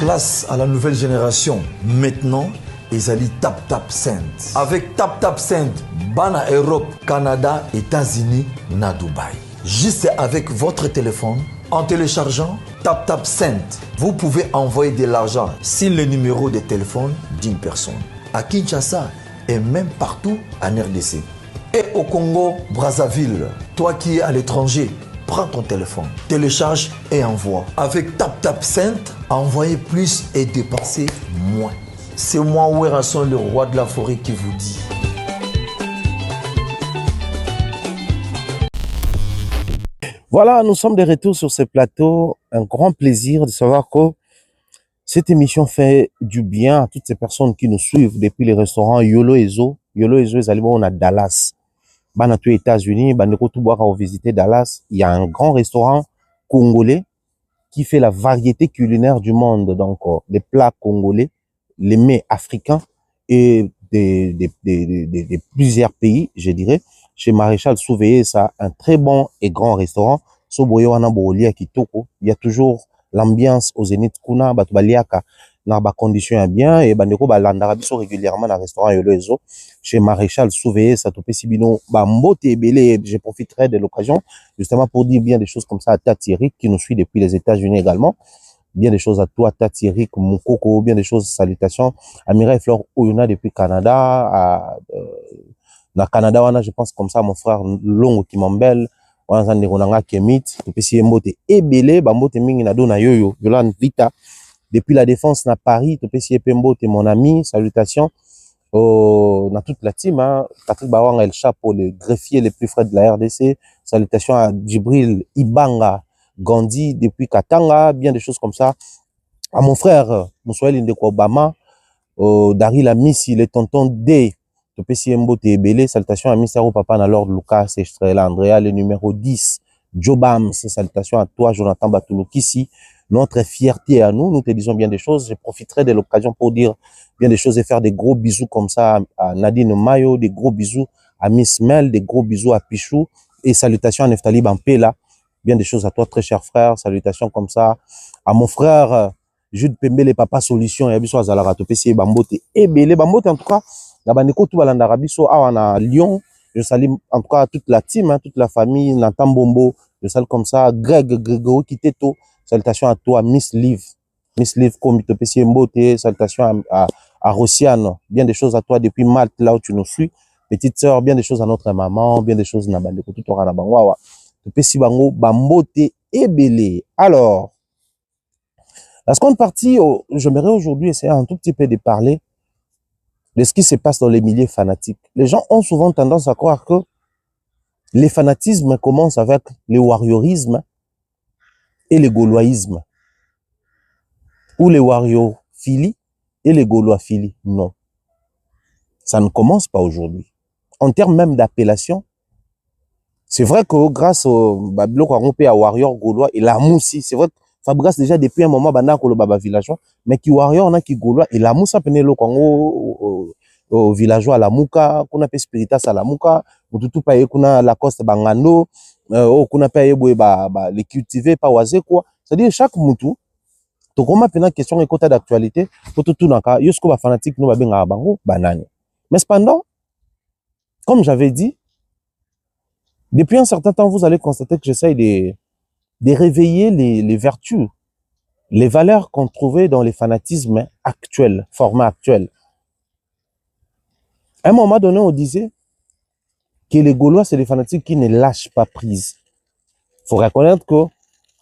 Place à la nouvelle génération. Maintenant, Ezali Tap Tap Send. Avec Tap Tap Send, Bana Europe, Canada, États-Unis, na Dubaï. Juste avec votre téléphone, en téléchargeant Tap Tap Send, vous pouvez envoyer de l'argent sur le numéro de téléphone d'une personne. À Kinshasa et même partout en RDC. Et au Congo, Brazzaville, toi qui es à l'étranger, prends ton téléphone, télécharge et envoie. Avec Tap Tap Send, Envoyez plus et dépensez moins. C'est moi, Werrason, le roi de la forêt, qui vous dit. Voilà, nous sommes de retour sur ce plateau. Un grand plaisir de savoir que cette émission fait du bien à toutes ces personnes qui nous suivent depuis les restaurants Yolo Ezo. Yolo Ezo, on a Dallas. Bana aux États-Unis, Bandeko Touboaka ont visité Dallas. Il y a un grand restaurant congolais qui fait la variété culinaire du monde. Donc, les plats congolais, les mets africains et des plusieurs pays, je dirais. Chez Maréchal Souveillé, ça, un très bon et grand restaurant. Soboyo wana bolia kitoko. Il y a toujours l'ambiance aux Zénith Kuna, batubaliaka, na ba conditions bien, et bandeko balandara biso régulièrement dans le restaurant Yolo Ezo. Chez Maréchal Souveillé, ça topé sibino, mbote belé, je profiterai de l'occasion, justement pour dire bien des choses comme ça à Tatieri, qui nous suit depuis les États-Unis également. Bien des choses à toi, Tatieri, mon coco, bien des choses, salutations. À Mireille Flore Oyuna depuis Canada, à, na Canada, wana, je pense comme ça, mon frère Longo qui m'embelle, wana ndekonanga Kemit, topé si mbote ebele, mbote mingi na do na yoyo, Yolan Vita, depuis la Défense na Paris, topé si mbote mon ami, salutations. Dans toute la team, hein, Patrick Bawang El Chapeau, le greffier le plus frais de la RDC. Salutations à Djibril Ibanga Gandhi depuis Katanga, bien des choses comme ça. À mon frère, Moussouel Ndeko Obama, Daryl Amissi, le tonton D, Topesi Mbote Ebele. Salutations à Mr. Papa Nalord Lucas, Estrella Andrea, le numéro 10, Jobams. Salutations à toi, Jonathan Batulokisi. Notre fierté à nous, nous te disons bien des choses. Je profiterai de l'occasion pour dire bien des choses et faire des gros bisous comme ça à Nadine Mayo, des gros bisous à Miss Mel, des gros bisous à Pichou et salutations à Neftali Bampela. Bien des choses à toi, très cher frère. Salutations comme ça à mon frère Jude Pembele, Papa Solution et Abisso Azalarato PC Bambote et Belé Bambote. En tout cas, la Baneko Toubalandarabiso à Lyon. Je salue en tout cas toute la team, hein, toute la famille, Nathan Bombo. Je salue comme ça Grégory Kiteto. Salutations à toi, Miss Liv. Miss Liv, comme te PC Mbote. Salutations à Rosiane. Bien des choses à toi depuis Malte, là où tu nous suis. Petite sœur, bien des choses à notre maman. Bien des choses à Nabandeko, tout aura Nabangwawa. Te PC Bango, Bambote et Belé. Alors, la seconde partie, j'aimerais aujourd'hui essayer un tout petit peu de parler de ce qui se passe dans les milieux fanatiques. Les gens ont souvent tendance à croire que les fanatismes commencent avec le warriorisme et le gauloisisme, ou les warriophilie et les gauloiophilie. Non. Ça ne commence pas aujourd'hui. En termes même d'appellation, c'est vrai que grâce au bloc à warrior gaulois et la moussi, c'est vrai que Fabregas déjà depuis un moment, bana ko le baba villageois, mais qui warrior on a qui gaulois et la moussa pene le Congo au villageois la muka, qu'on appelle spiritas à la muka, mututu pa kuna la coste bangano, qu'on appelle les cultiver pas oisé quoi. C'est-à-dire chaque mutu to koma pena question et quota d'actualité pour tout naka yosko ba fanatique no ba benga bango banane. Mais cependant, comme j'avais dit, depuis un certain temps, vous allez constater que j'essaye de réveiller les vertus, les valeurs qu'on trouvait dans les fanatismes actuels, format actuel. À un moment donné, on disait que les Gaulois, c'est des fanatiques qui ne lâchent pas prise. Il faut reconnaître que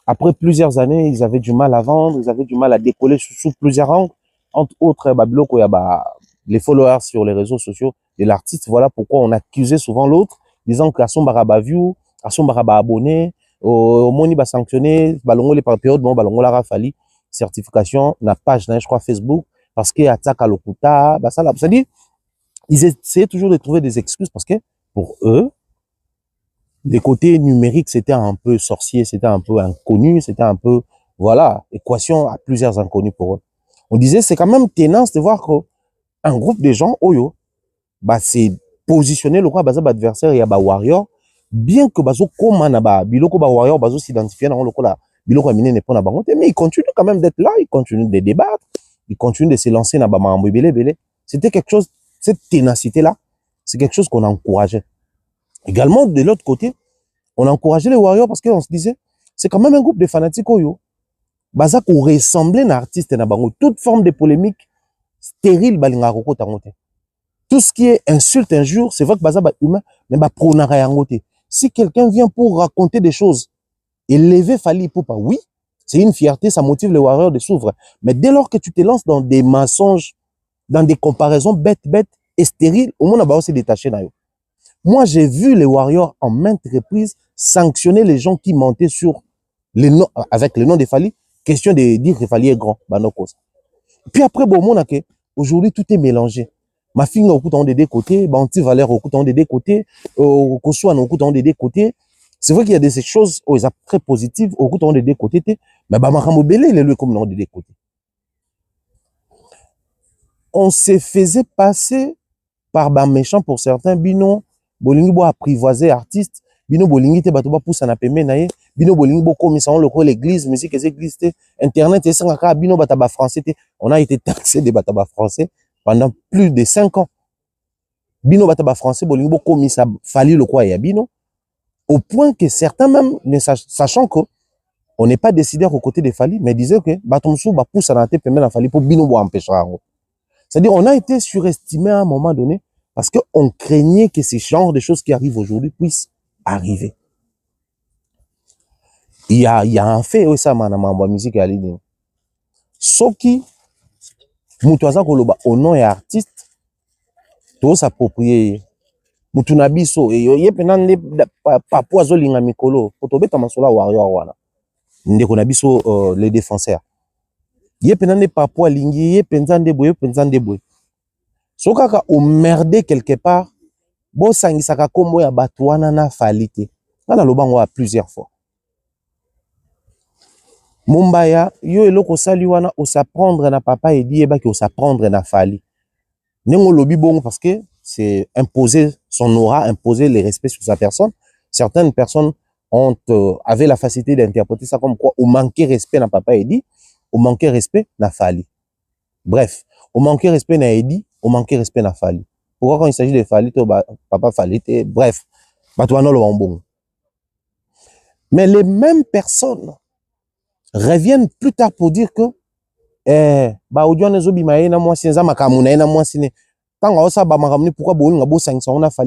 après plusieurs années, ils avaient du mal à vendre, ils avaient du mal à décoller sous plusieurs angles, entre autres, les followers sur les réseaux sociaux de l'artiste. Voilà pourquoi on accusait souvent l'autre, disant qu'à son baraba view, à son baraba abonné, au moni ba sanctionné, balongo les par période, bon, balongo la rafali, certification, na page, je crois, Facebook, parce qu'il attaque à l'okuta, bah ça là, c'est-à-dire, ils essayaient toujours de trouver des excuses parce que, pour eux, les côtés numériques, c'était un peu sorcier, c'était un peu inconnu, c'était un peu, voilà, équation à plusieurs inconnus pour eux. On disait, c'est quand même ténance de voir qu'un groupe de gens, Oyo, bah, c'est positionné le quoi, bah, adversaire, il y a bah, warrior, bien que bazo koma na ba biloko ba warrior bazo s'identifier dans le ko la biloko amine ne pona bango mais il continue quand même d'être là, il continue de débattre, il continue de se lancer na ba mambo belé. C'était quelque chose, cette ténacité là, c'est quelque chose qu'on encourageait. Également de l'autre côté, on encourageait les warriors parce qu'on se disait c'est quand même un groupe de fanatiques oyo baza ko ressembler na artiste na bango, toute forme de polémique stérile balinga ko tangote. Tout ce qui est insulte, injure, c'est vrai que baza ba humain mais ba pronara yangote. Si quelqu'un vient pour raconter des choses, élever Fally Ipupa, oui, C'est une fierté, ça motive les warriors de s'ouvrir. Mais dès lors que tu te lances dans des mensonges, dans des comparaisons bêtes et stériles, au moins on va aussi détacher. Moi, j'ai vu les warriors en maintes reprises sanctionner les gens qui mentaient sur les noms, avec le nom de Fally, question de dire que Fally est grand. Puis après, aujourd'hui, tout est mélangé. Ma fille au coûtant des deux côtés, Banti Valère au coûtant des deux côtés, Kosuan au coûtant des deux côtés. C'est vrai qu'il y a des choses très positives au coûtant des deux côtés, mais Makamobele, il est le comme des deux côtés. On se faisait passer par méchant pour certains, bino, bolingi bo apprivoiser artistes, bino bolingi te bato ba poussa na pembe na ye, bino bolingi bo komisa on le l'église, musique et église te, internet et sangaka bino bataba français te. On a été taxé de bataba français pendant plus de 5 ans. Bino bataba français bolingi bo komisa Fally le quoi ya bino, au point que certains même, ne sachant que on n'est pas décideur aux côtés de Fally, mais disaient que batomsou ba poussa na te pembe na Fally pour bino bo empêcher. C'est-à-dire on a été surestimé à un moment donné parce qu'on craignait que ces genres de choses qui arrivent aujourd'hui puissent arriver. Il y a un fait, oui, ça, ma musique à l'idée. Ce qui, Moutouaza Koloba, au nom et artiste, tout s'approprier. Moutunabiso, et yé penan de papoazo linga mikolo, potobeta masola warrior wana. Ndeko nabiso les défenseurs. Yé penan de papoa lingi, yé pensan de boye. Sokaka au merdé quelque part, bon sangisaka kombo ya batouana na Fally te. Nana lobango a plusieurs fois. Mumbaya, yo eloko sali wana osaprendre na papa et dit eba ki osaprendre na Fally. Nengo lobi bongo parce que c'est imposer son aura, imposer les respects sur sa personne. Certaines personnes avaient la facilité d'interpréter ça comme quoi on manquait respect na papa et dit, on manquait respect na Fally. Bref, on manquait respect na Eddie, on manquait respect na Fally. Pourquoi quand il s'agit de Fally, papa Fally, bref, batouana lo bongo. Mais les mêmes personnes reviennent plus tard pour dire que pourquoi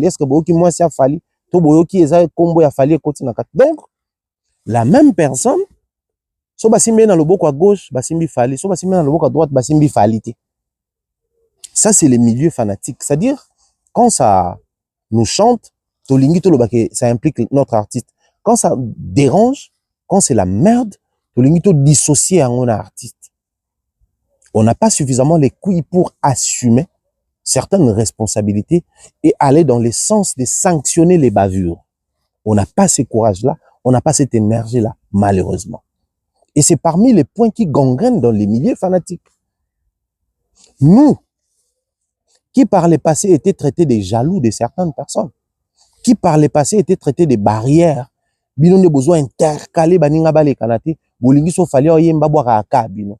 est-ce que donc la même personne so basimbi na loboko à gauche basimbi Fally, so basimbi na loboko à droite basimbi Fally. Ça c'est le milieu fanatique, c'est-à-dire quand ça nous chante tolingi to lobake, ça implique notre artiste. Quand ça dérange, quand c'est la merde, tolingi to dissocier un artiste. On n'a pas suffisamment les couilles pour assumer certaines responsabilités et aller dans le sens de sanctionner les bavures. On n'a pas ce courage-là, on n'a pas cette énergie-là, malheureusement. Et c'est parmi les points qui gangrènent dans les milieux fanatiques. Nous, qui par le passé étaient traités des jaloux de certaines personnes, qui par le passé étaient traités des barrières, bino ne besoin intercaler baninga bale kanate, bolingi so Fally oyemba boaka aka bino.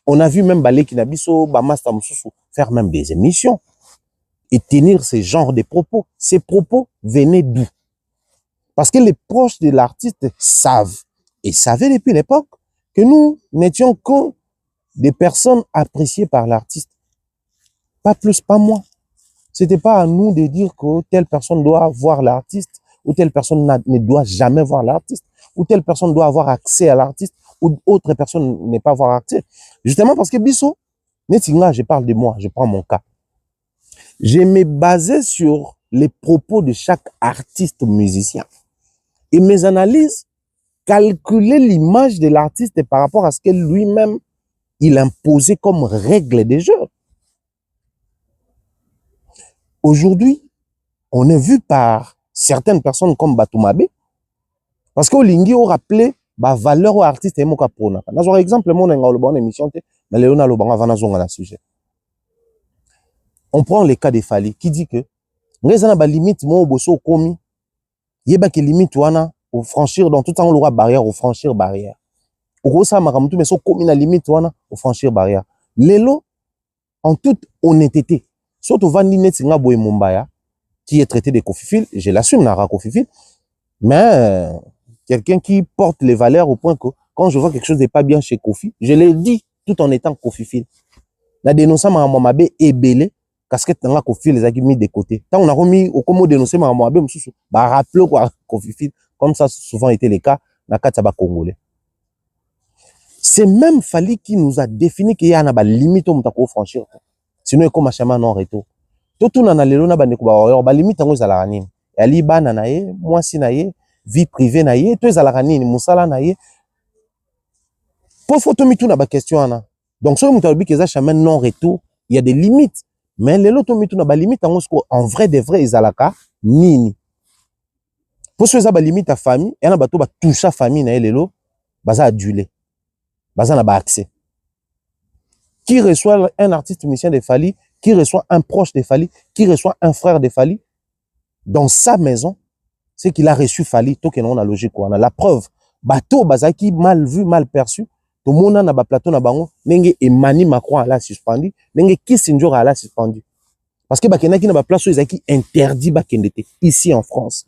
On a vu même Baleki Nabiso, Bamasta Moussou faire même des émissions et tenir ce genre de propos. Ces propos venaient d'où? Parce que les proches de l'artiste savent, et savaient depuis l'époque, que nous n'étions que des personnes appréciées par l'artiste. Pas plus, pas moins. C'était pas à nous de dire que telle personne doit voir l'artiste, ou telle personne ne doit jamais voir l'artiste, ou telle personne doit avoir accès à l'artiste, ou autre personne n'est pas avoir accès. Justement parce que Bisso, je parle de moi, je prends mon cas. Je me basais sur les propos de chaque artiste musicien. Et mes analyses calculaient l'image de l'artiste par rapport à ce que lui-même, il imposait comme règle de jeu. Aujourd'hui, on est vu par certaines personnes comme Batoumabe, parce qu'au Lingi, on rappelait la valeur aux artistes et moka pona. Par exemple, mon émission, mais Léona Lobanga va na sujet. On prend le cas de Fally qui dit que ngezana ba limite mo boso komi yeba ki limite wana au franchir dans tout temps on aura barrière au franchir barrière. Au ça makamutu mais so komi na limite wana au franchir barrière. Lelo en toute honnêteté, surtout vandi netinga boye Mumbaya qui est traité de Kofifil, je l'assume nara Kofifil, mais quelqu'un qui porte les valeurs au point que quand je vois quelque chose n'est pas bien chez Kofi, je le dis tout en étant Kofifil. La dénonce ma Mabe est belé casquette nga Kofi les a mis de côté. Tant on a remis au comment dénoncer ma Mabe msusu, bah rappelez quoi Kofifil, comme ça souvent été le cas na Kataba congolais. C'est même Fally qui nous a défini qu'il y a une limite au mutako franchir. Sinon, il y a comme un chemin non retour. Tout le monde a une limite à la limite. Ali bana na ye, moi si na ye, vie privée na ye, to ezalaka nini, musala na ye. Pour photo mitou na ba question ana. Donc so mutu alobi keza chemin non retour, il y a des limites. Mais les loto mitou na ba limite en vrai de vrai ezalaka nini. Pour so ba limite à famille, et na bato ba toucha famille na ye lelo, baza adulé. Baza na ba accès. Qui reçoit un artiste musicien de Fally, qui reçoit un proche de Fally, qui reçoit un frère de Fally dans sa maison, c'est qu'il a reçu Fally, tout on a logique quoi. On a la preuve. Bateau bazaki mal vu, mal perçu. Tout le monde na ba plateau na bango, nenge Emmanuel Macron a la suspendu, nenge Kissinger a la suspendu. Parce que bakenaki na ba place ezaki interdit bakendete ici en France.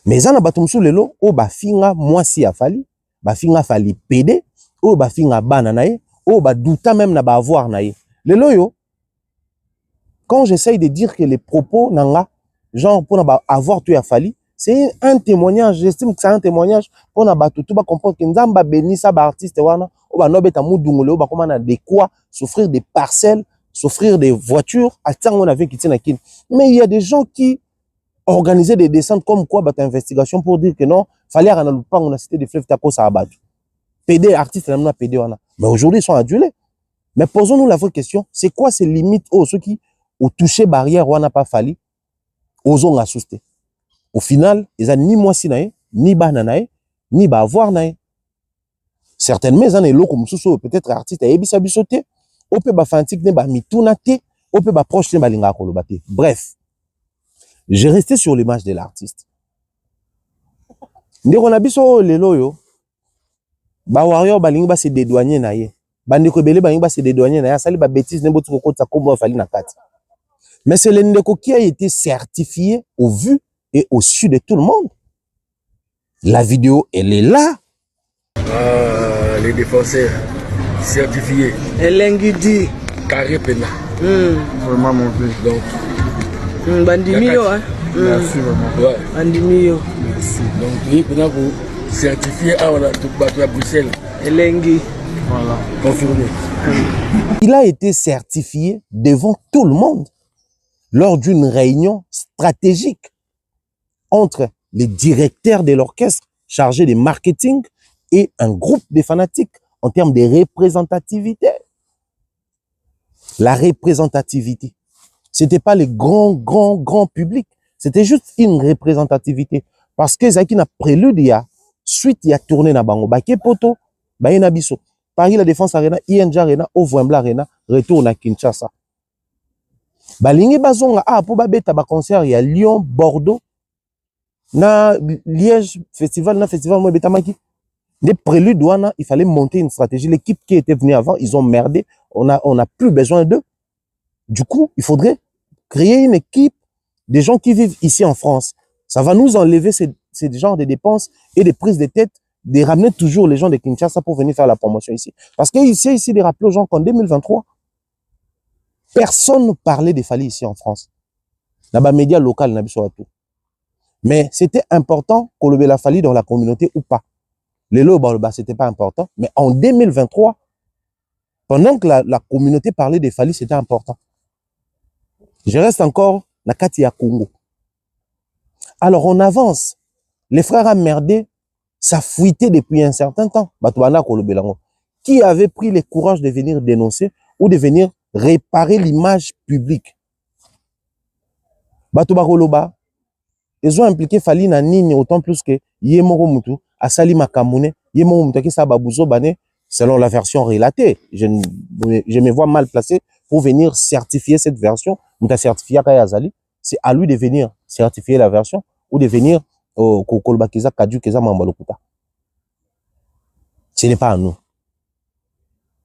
Mais ça na batumsu lelo o ba finga mwasi ya Fally, ba finga Fally PD, o ba finga bana na ye, o ba douta même na ba avoir na ye. Lelo yo, quand j'essaye de dire que les propos nanga genre pour avoir tout à Fally, c'est un témoignage, j'estime que c'est un témoignage pour na batu tout ba comprendre que nzamba béni ça ba artiste wana o ba nobeta mudungule o ba comment na de quoi s'offrir des parcelles, s'offrir des voitures, attends on avait quitté na kin. Mais il y a des gens qui organisaient des descentes comme quoi bah investigation pour dire que non, fallait à na lupa on a cité des fleuves tako ça abatu. PD artiste na PD wana. Mais aujourd'hui ils sont adulés. Mais posons-nous la vraie question, c'est quoi ces limites ceux qui ont touché barrière wana pas Fally? Osons asuste. Au final, ils n'ont ni moi sinae, ni bananae, ni ba avoir nae. Certaines maisons et loko mususu peut-être artiste et bisa bisoté, ou peut ba fantique ne ba mituna te, ou peut ba proche ne ba linga koloba te. Bref, j'ai resté sur l'image de l'artiste. Ndeko na biso lelo yo, ba warrior ba linga ba se dédouaner na ye. Ba ndeko belé ba linga ba se dédouaner na ya, sali ba bêtise ne botu ko ta kombo Fally na kati. Mais c'est le ndeko qui a été certifié au vu et au su de tout le monde. La vidéo, elle est là. Les défenseurs certifiés. Elengidi. Carré Pena. Vraiment mon vieux. Donc. Bandimio, hein. Merci vraiment. Ouais. Bandimio. Merci. Donc, oui, maintenant vous certifiez à Bruxelles. Elengi. Voilà. Confirmé. Il a été certifié devant tout le monde lors d'une réunion stratégique entre les directeurs de l'orchestre chargés de marketing et un groupe de fanatiques en termes de représentativité. La représentativité, c'était pas le grand public, c'était juste une représentativité. Parce que Zaki n'a prélude, il y a suite, il y a tourné na bango, baké poto, baye biso. Paris la Défense Arena, ING Arena, Ovwembla Arena, retourne à Kinshasa. Balingi bazonga, pour babeta ba concert, il y a Lyon, Bordeaux, na Liège festival moi betamaki des préludes douana, il fallait monter une stratégie. L'équipe qui était venue avant, ils ont merdé, on a plus besoin d'eux. Du coup il faudrait créer une équipe des gens qui vivent ici en France. Ça va nous enlever ces genres de dépenses et des prises de tête, de ramener toujours les gens de Kinshasa pour venir faire la promotion ici. Parce que ici de rappeler aux gens qu'en 2023 personne ne parlait de Fally ici en France. Là-bas médias locaux n'a pas tout. Mais c'était important qu'on le la Fally dans la communauté ou pas. Les lots, c'était pas important. Mais en 2023, pendant que la communauté parlait de Fally, c'était important. Je reste encore na Katia Congo. Alors on avance. Les frères à merder, ça fuitait depuis un certain temps. Qui avait pris le courage de venir dénoncer ou de venir réparer l'image publique? Batubakoloba. Ils ont impliqué Fally na nini autant plus que Yemoro Mutu, Asali Makamune, Yemoro Mutu, Sababuzo Bane, selon la version relatée. Je me vois mal placé pour venir certifier cette version. Muta certifié Kayazali, c'est à lui de venir certifier la version ou de venir au Kolbakiza Kadu Keza Mambalokuta. Ce n'est pas à nous.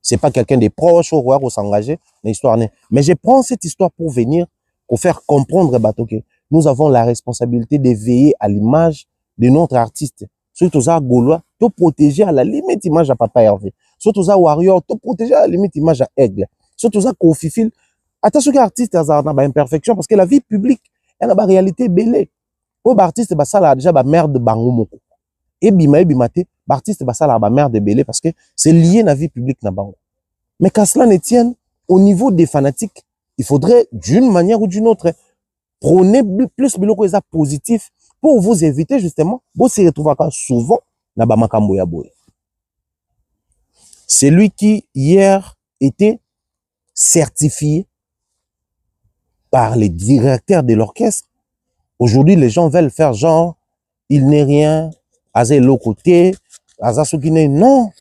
C'est pas quelqu'un de proche au roi pour s'engager dans l'histoire. Mais je prends cette histoire pour venir, pour faire comprendre Batoke. Nous avons la responsabilité de veiller à l'image de notre artiste. Surtout ça, Gaulois, tout protéger à la limite l'image à Papa Hervé. Surtout ça, Warrior, tout protéger à la limite l'image à Aigle. Surtout ça, Kofifil. Attention qu'artiste a une imperfection parce que la vie publique, elle a une réalité belle. Pour l'artiste, ça a déjà la merde de Bangomoko. et bimate, l'artiste va ça la mère de belé parce que c'est lié à la vie publique na bango. Mais qu'à cela ne tienne, au niveau des fanatiques, il faudrait d'une manière ou d'une autre prôner plus biloko eza positif pour vous éviter justement vous se retrouver souvent na ba makambo ya boye. Celui qui hier était certifié par les directeurs de l'orchestre, aujourd'hui les gens veulent faire genre il n'est rien, Azé l'autre côté, Aza Soukine, non.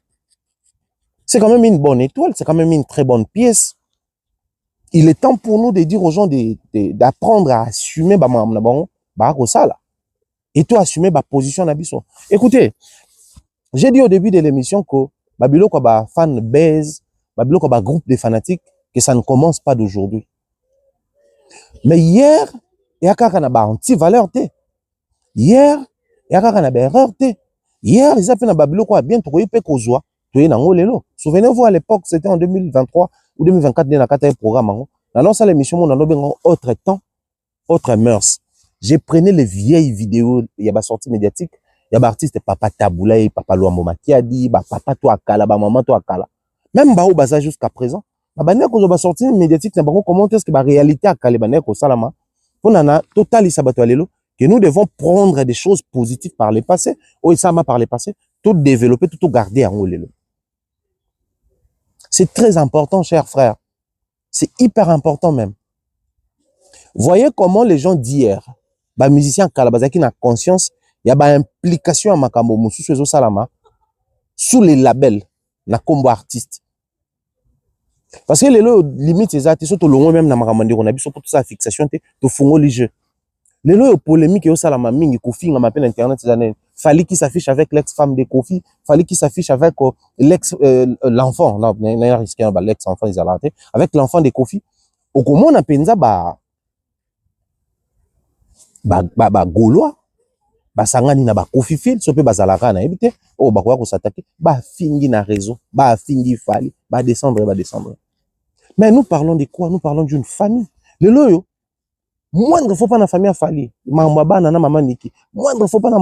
C'est quand même une bonne étoile, c'est quand même une très bonne pièce. Il est temps pour nous de dire aux gens d'apprendre à assumer et tout assumer ma position n'abisso. Écoutez, j'ai dit au début de l'émission que Babilo ko ba fan base, Babilo ko ba groupe de fanatiques, que ça ne commence pas d'aujourd'hui. Mais hier, il y a quelqu'un qui a anti-valeur. Hier, il y a quelqu'un qui a erreur. Hier, ils ont fait un Babilo ko bien trouvé pe kozwa. Souvenez-vous, à l'époque, c'était en 2023 ou 2024, dans le programme. Dans ça, l'émission, on a un autre temps, autre mœurs. J'ai pris les vieilles vidéos, il y a des sorties médiatiques, il y a des artistes, Papa Taboulaye, Papa Luambo Makiadi, Papa Touakala, Maman Touakala. Même Bao Baza jusqu'à présent, il y a sorties médiatiques, comment est-ce que la réalité a calé, Salama, pour nana, total, que nous devons prendre des choses positives par le passé, ou Isama par le passé, tout développer, tout garder en haut. C'est très important, chers frères. C'est hyper important même. Voyez comment les gens d'hier, les musiciens Kalabazaki na conscience, il y a une implication à Makambo Moussou Salama sous les labels, na combo artiste. Parce que les limites, ces artistes, surtout le même na Makamandi, on a vu surtout sa fixation, de fongo les jeux. Les lois polémiques, au Salama Mingi, Kofi, on m'appelle Internet, fallait qu'il s'affiche avec l'ex-femme de Kofi, fallait qu'il s'affiche avec l'enfant, non, l'ex-enfant, ils allaient avec l'enfant de Kofi. Au comment on a pensa, Gaulois, Sangani na Kofi Fil, sope Bazalaka na évité, oh, quoi s'attaquer, fingi na réseau, fingi fali, descendre. Mais nous parlons de quoi? Nous parlons d'une famille. Le loyo, moindre faut pas na famille à fali, mambaba na maman Niki, moindre faut pas na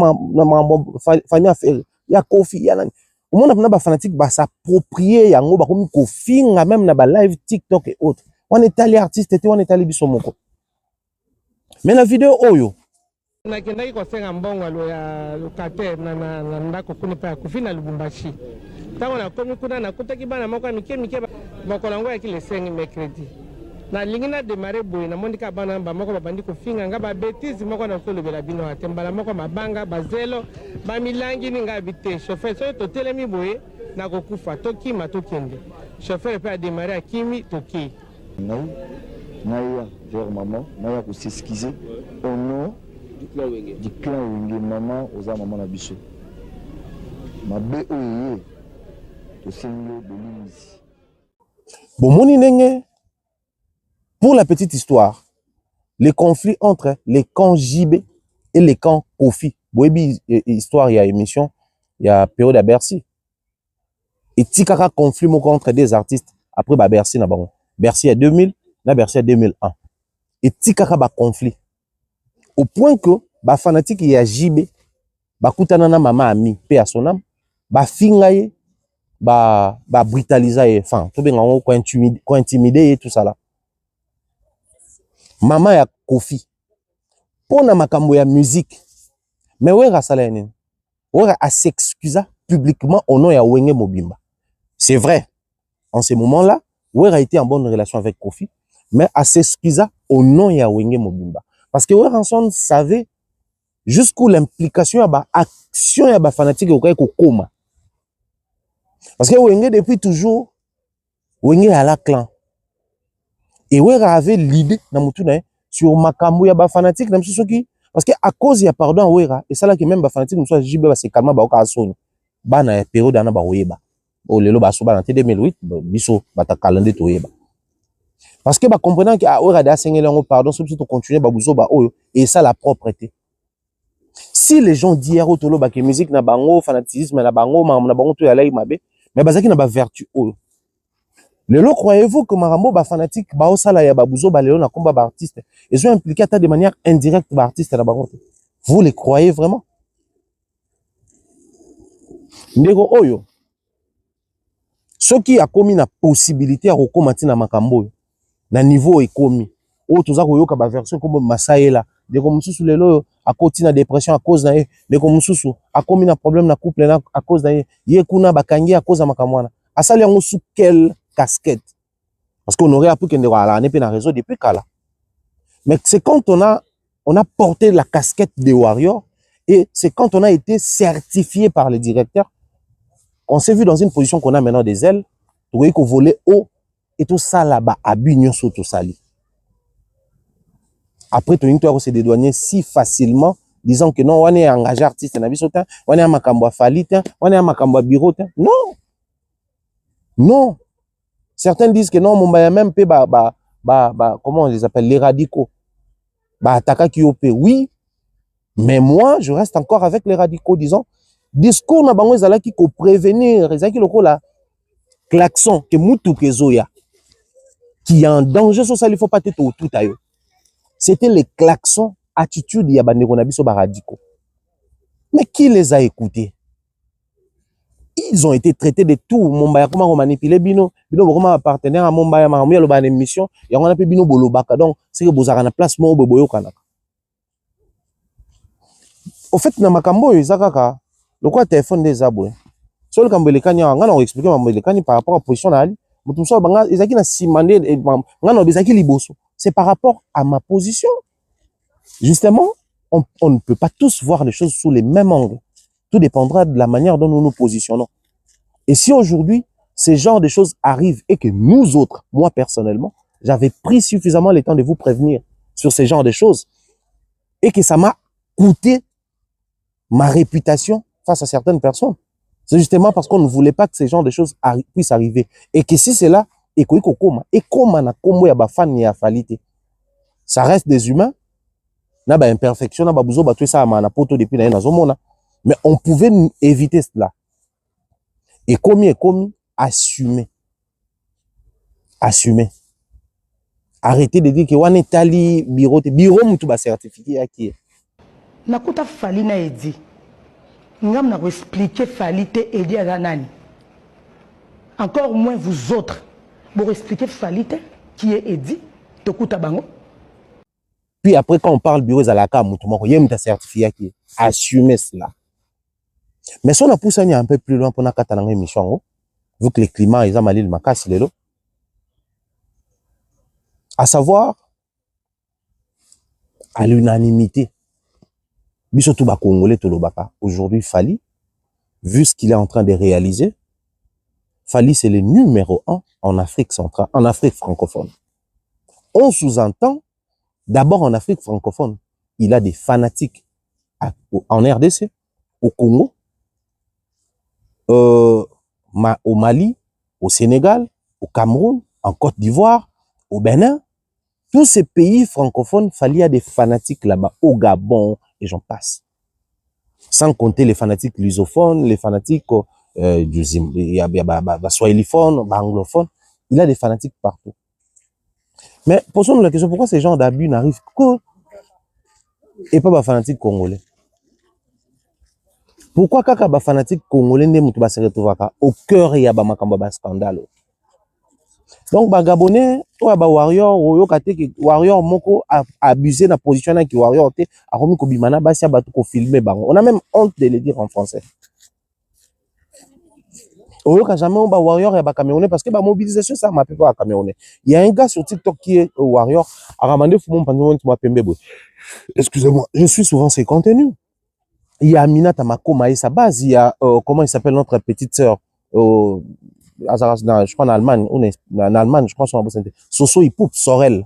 famille à faire, ya Kofi, ya nani. Au monde na ba fanatique s'approprier yango ba comme Kofi même na ba live TikTok et autres. On est allé artiste, on est allé bisomoko. Mais la vidéo oyo nakendaki kosenga mbongo ya locataire na ndako kuni pa Kofi na Lubumbashi. Ntango nakomi kuna nakutaki bana moko ya mike mokolo yango yaki le 5 mercredi. Nalingi na démarrer boye namondi ka bana moko babandi kofinga nga ba bêtise moko na kolobela bino ate mbala moko mabanga bazelo bamilangi ninga habité chauffeur so totelemi boye na kokufa tokima tokende. Chauffeur peut démarrer akimi toki. Naya vers maman, Naya pour s'excuser au nom du clan Wenge, maman, aux maman na biso. Ma bé oye, to seigneur de l'Église. Bon, moni nenge, pour la petite histoire, les conflits entre les camps JB et les camps Kofi. Boebi histoire, il y a émission, il y a période à Bercy. Et tikaka conflit contre des artistes après Bercy na bango. Bercy à 2000. Na Bercy 2001. Et tikaka ba conflit. Au point que ba fanatique ya JB ba kutana na mama ami pe à son âme ba fingaye ba brutaliser enfin to benga ko intimider et tout ça là. Mama ya Kofi pona makambo ya musique. Mais wera sala nini? Wera a s'excusa publiquement au nom ya Wenge Mobimba. C'est vrai. En ce moment-là, wera était en bonne relation avec Kofi. Mais à s'excuser au nom de Wenge Mobimba. Parce que Weranson savait jusqu'où l'implication de l'action de la fanatique est koma. Parce que Wenge, depuis toujours, Wenge a la clan. Et Wera avait l'idée sur Makambu ya fanatique, parce que à cause il y a pardon Wera, et ça là qui même ba fanatique nous soit JB c'est calme ba ka son. Ba na période na ba oyeba. O lelo ba so ba na 2008, biso ba ta calendrier to oyeba. Parce que bah comprenant que Wera da sengela ngo pardon surtout to continuer ba buzo ba oyo et ça la propreté. Si les gens d'hier autolo ba que musique na bango fanatisme na bango na bango to ya lai mabe mais bazaki na ba vertu oyo. Lelo croyez-vous que marambo ba fanatique ba osala ya ba buzo ba lelo na komba ba artiste ils sont impliqués de manière indirecte ba artiste na bango. Vous les croyez vraiment? Ndeko oyo, ce qui a commis la possibilité à recommander na makambo, na niveau économique. O toza koyoka ba version comme Masaela. Ndeko mususu lelo a koti na dépression à cause na ye. Ndeko mususu a commis na problème na couple na à cause na ye. Ye kuna bakangi à cause na makamwana. Asali yango sous quelle casquette? Parce qu'on aurait appris que ndeko ala ne pe na réseau depuis kala. Mais c'est quand on a porté la casquette des warriors et c'est quand on a été certifié par les directeurs qu'on s'est vu dans une position qu'on a maintenant des ailes, vous voyez qu'on volait haut et tout ça là-bas, à Bignon sur tout sali. Après, tout le monde s'est dédouané si facilement, disant que non, on est engagé artiste, on est un makambo falit, on est un makambo bureau. Non! Non! Certains disent que non, mon même peu, comment on les appelle, les radicaux. Ataka Kiopé, oui, mais moi, je reste encore avec les radicaux, disons, discours na bango ezalaki ko prévenir, ezalaki lokola klaxon, que mutu kezoya, qui est en danger, ça, il faut pas être tout à eux. C'était les klaxons, attitude ya bandeko na biso ba radicaux. Mais qui les a écoutés? Ils ont été traités de tout. Mombaya comment manipuler bino comment partenaire à Mombaya maramia lo ba émission, ya on a pe bino bolobaka. Donc c'est que bozaka na place mo boboyo kanaka. Au fait na makambo ezakaka lokwa téléphone des aboué. Sur le kambele kanya ngana expliquer mambele kanya par rapport à position na ali. Mutu so banga ezaki na simandé ngana bezaki liboso. C'est par rapport à ma position. Justement, on ne peut pas tous voir les choses sous les mêmes angles. Tout dépendra de la manière dont nous nous positionnons. Et si aujourd'hui, ces genres de choses arrivent et que nous autres, moi personnellement, j'avais pris suffisamment le temps de vous prévenir sur ces genres de choses et que ça m'a coûté ma réputation face à certaines personnes. C'est justement parce qu'on ne voulait pas que ces genres de choses puissent arriver. Et que si c'est là, et comme na kombo ya bafan ya falite. Ça reste des humains. Na ba imperfection, na ba buzo ba tout ça na poto depuis na zomona. Mais on pouvait éviter cela. Et commis, assumer. Assumer. Arrêtez de dire que on est allé bureau mutu ba certifié à qui. Nakuta fali na edi. Ngam na expliquer fali te edi à nani. Encore moins vous autres. Pour expliquer fali te qui est edi. Tokuta bango. Puis après quand on parle bureau zalaka mutu moko yem ta certifié à qui. Assumer cela. Mais si on a poussé un peu plus loin pour une émission, vu que le climat est mal, à savoir, à l'unanimité, surtout les Congolais, aujourd'hui, Fali, vu ce qu'il est en train de réaliser, Fali, c'est le numéro 1 en Afrique centrale, en Afrique francophone. On sous-entend, d'abord en Afrique francophone, il a des fanatiques en RDC, au Congo, au Mali, au Sénégal, au Cameroun, en Côte d'Ivoire, au Bénin, tous ces pays francophones, il y a des fanatiques là-bas, au Gabon, et j'en passe. Sans compter les fanatiques lusophones, les fanatiques du swahiliphones, anglophones, il y a des fanatiques partout. Mais posons-nous la question, pourquoi ces gens d'abus n'arrivent que et pas des fanatiques congolais? Pourquoi kaka ba fanatique congolais ne mutu ba se retrouvaka au cœur ya ba makambo ba scandale? Donc ba gabonais to ba warrior oyo kate ki warrior moko a abusé na position na ki warrior te a komi ko bimana ba sia batu ko filmer bango. On a même honte de le dire en français. Oyo ka jamais on ba warrior ya ba camerounais parce que ba mobilisation ça m'a pas ba camerounais. Il y a un gars sur TikTok qui est warrior a ramandé fumon pandemon moi pembebo. Excusez-moi, je suis souvent ses contenus. Il y a Aminata Makoma et sa base, il y a, comment il s'appelle notre petite sœur, je crois en Allemagne, je crois son Soso Ipoup, Sorel,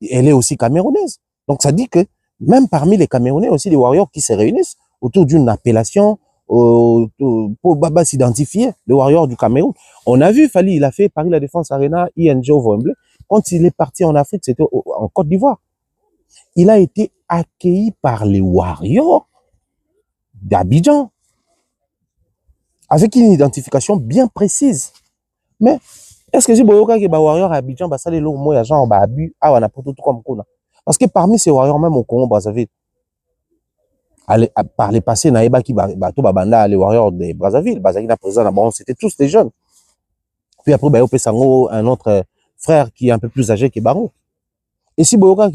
elle est aussi camerounaise. Donc ça dit que même parmi les Camerounais aussi des warriors qui se réunissent autour d'une appellation pour s'identifier, les warriors du Cameroun. On a vu Fali, il a fait Paris La Défense Arena, ING au Wembley. Quand il est parti en Afrique, c'était en Côte d'Ivoire. Il a été accueilli par les warriors d'Abidjan, avec une identification bien précise. Mais est-ce que si Boyoka qui est warrior à Abidjan, ça les lots moi genre abus ah on a pas tout comme ça. Parce que parmi ces warriors même au Congo Brazzaville, par les passés, naïba qui bateau babanda les warriors de Brazzaville, Brazzaville président, c'était tous des jeunes. Puis après, bah, Sango, un autre frère qui est un peu plus âgé que Barou. Et si Boyoka,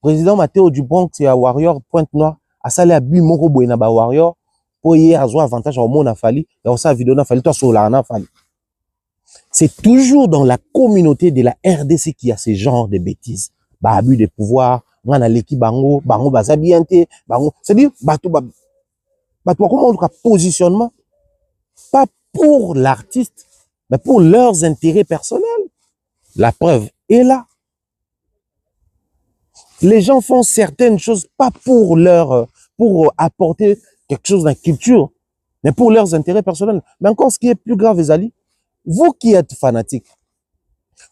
président Mathéo Dubon, c'est un warrior Pointe-Noire, a salé à but Moko Boyna ba warrior, pour y avoir avantage au monde à Fali, et on sa vidéo na Fali, toi sur la Fali. C'est toujours dans la communauté de la RDC qu'il y a ce genre de bêtises. Bah, abus de pouvoir, on a l'équipe Bango, Bango Bazabiente, Bango. C'est-à-dire, comment on dit positionnement, pas pour l'artiste, mais pour leurs intérêts personnels. La preuve est là. Les gens font certaines choses pas pour pour apporter quelque chose dans la culture, mais pour leurs intérêts personnels. Mais encore, ce qui est plus grave, Ezali, vous qui êtes fanatique,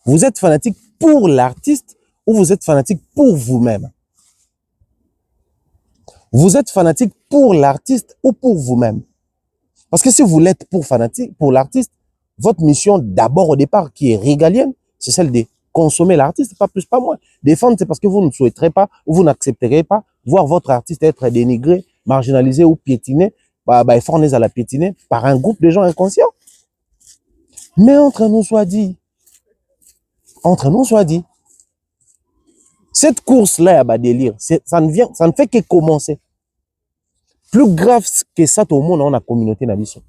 vous êtes fanatique pour l'artiste ou vous êtes fanatique pour vous-même? Vous êtes fanatique pour l'artiste ou pour vous-même? Parce que si vous l'êtes pour l'artiste, votre mission d'abord au départ qui est régalienne, c'est celle de consommer l'artiste, pas plus, pas moins. Défendre, c'est parce que vous ne souhaiterez pas ou vous n'accepterez pas voir votre artiste être dénigré, marginalisé ou piétiné, fourni à la piétiner par un groupe de gens inconscients. Mais entre nous soit dit, cette course-là, délire, ça ne fait que commencer. Plus grave que ça, tout le monde dans la communauté nation.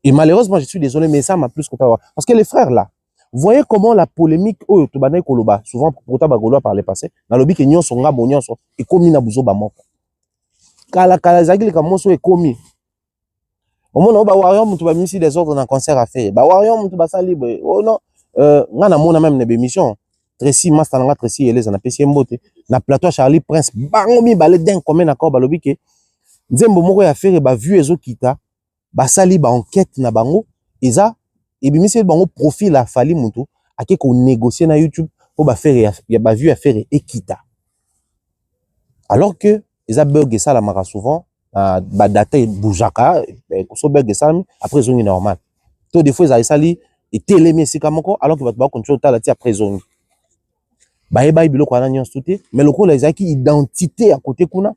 Et malheureusement, je suis désolé, mais ça m'a plus que ça. Parce que les frères là, vous voyez comment la polémique, souvent pour Tabagolo par les passés, dans le but que nous sommes et commis na buzo bamoko. Kala zagili comme monso est commis. Au moment où warrior mutu ba misi des ordres dans concert à faire. Ba warrior mutu ba sali oh non, ngana mona même ne bémission. Tracy Master nga Tracy eleza na pesi mbote. Na plateau Charlie Prince bango mi balé d'un commun accord balobi ke nzembo moko ya faire ba vu ezo kita ba sali ba enquête na bango eza et bien c'est bango profil a fali mutu ake ko négocier na YouTube pour ba faire ya ba vu à faire ekita. Alors que eza bug ça la mara souvent ba data boujaka so bug ça après zone normal. Tout des fois ça sali et télémé sikamoko alors que ba contrôle ta la ti après zone. Ba biloko na nyonso tout mais le ko la ezaki identité à côté kuna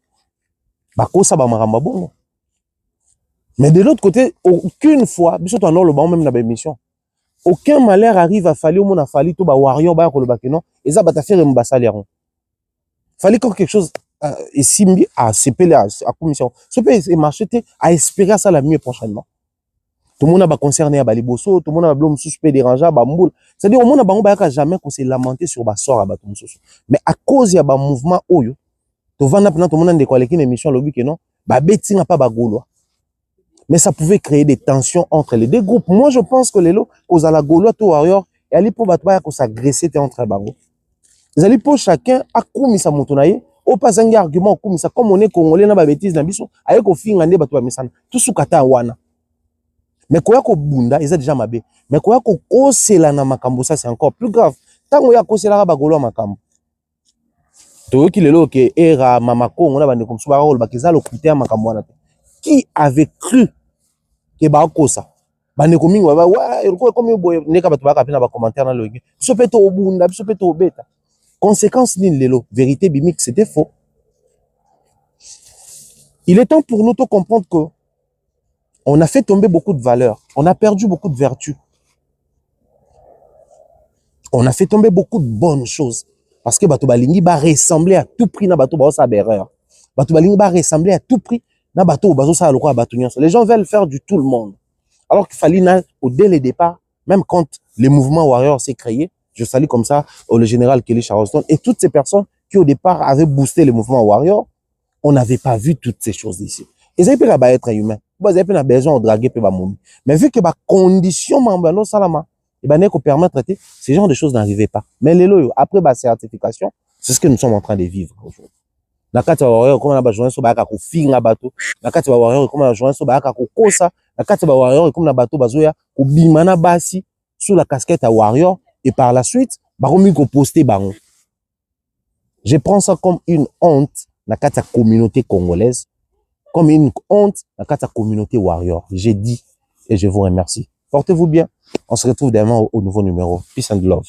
ba ko sa ba maramba bongo. Mais de l'autre côté, aucune fois, même dans l'émission, aucun malheur arrive à falloir mon a fallu tout ba warrior ba ko le bakeno et ça ba ta faire mbasaliaron. Fallait quand quelque chose et simbi à CPL à commission. Ce peut marcher à espérer ça la mieux prochainement. Tout le monde a concerné à Baliboso, tout le monde a blum suspect dérangeant ba mboul. C'est-à-dire au monde a bango ba jamais qu'on s'est lamenté sur ba sort à ba tout soso. Mais à cause il y a ba mouvement oyo, to vana pendant tout le monde de quoi l'équipe émission lobby que non, ba beti n'a pas ba gaulois. Mais ça pouvait créer des tensions entre les deux groupes. Moi, je pense que les lots, aux à la Gaulois, tout warrior, et allez pour battre, qu'on s'agressait entre les barreaux. Ils allaient pour chacun, à commis sa motonaye, au pas un argument, comme ça, comme on est congolais, n'a pas bêtise, n'a pas avec au fin, ande battu à Missan, tout sous kata wana. Mais quoi qu'on bunda, ils ont déjà mabé. Mais quoi qu'on cause la na makambo, ça c'est encore plus grave. Tant qu'on y a causé la rabagolo makambo. Tout qui les lots, que era, mamako, on a bandé comme ça, on a bakisa l'occupé à makambo. Qui avait cru que bakosa bane komi ouais comme boy neka batu baka pina ba commentaire na logi so peto obunda so peto obeta conséquence ni lelo vérité bimique c'était faux. Il est temps pour nous de comprendre que on a fait tomber beaucoup de valeurs, on a perdu beaucoup de vertus, on a fait tomber beaucoup de bonnes choses parce que batu balingi ba ressembler à tout prix na batu ba sa erreur, batu balingi ba ressembler à tout prix. Les gens veulent faire du tout le monde. Alors qu'il fallait, dès le départ, même quand le mouvement warrior s'est créé, je salue comme ça le général Kelly Charleston et toutes ces personnes qui au départ avaient boosté le mouvement warrior, on n'avait pas vu toutes ces choses ici. Ils avaient pas être humains. Ils avaient pas besoin de draguer pe ba moumi. Mais vu que ba condition mambano salama, et ben qu'on permettre de ces genres de choses n'arrivaient pas. Mais les loyaux après ba certification, c'est ce que nous sommes en train de vivre aujourd'hui. Nakati wa warrior comme na ba joindre so ba ka ko finga bato nakati wa warrior comme na joindre so ba ka ko kosa nakati wa warrior comme na bato bazoya ko bimana basi sous la casquette à warrior et par la suite ba komi ko poster bango. Je prends ça comme une honte nakati la communauté congolaise, comme une honte nakati la communauté warrior. J'ai dit et je vous remercie. Portez-vous bien. On se retrouve demain au nouveau numéro. Peace and love.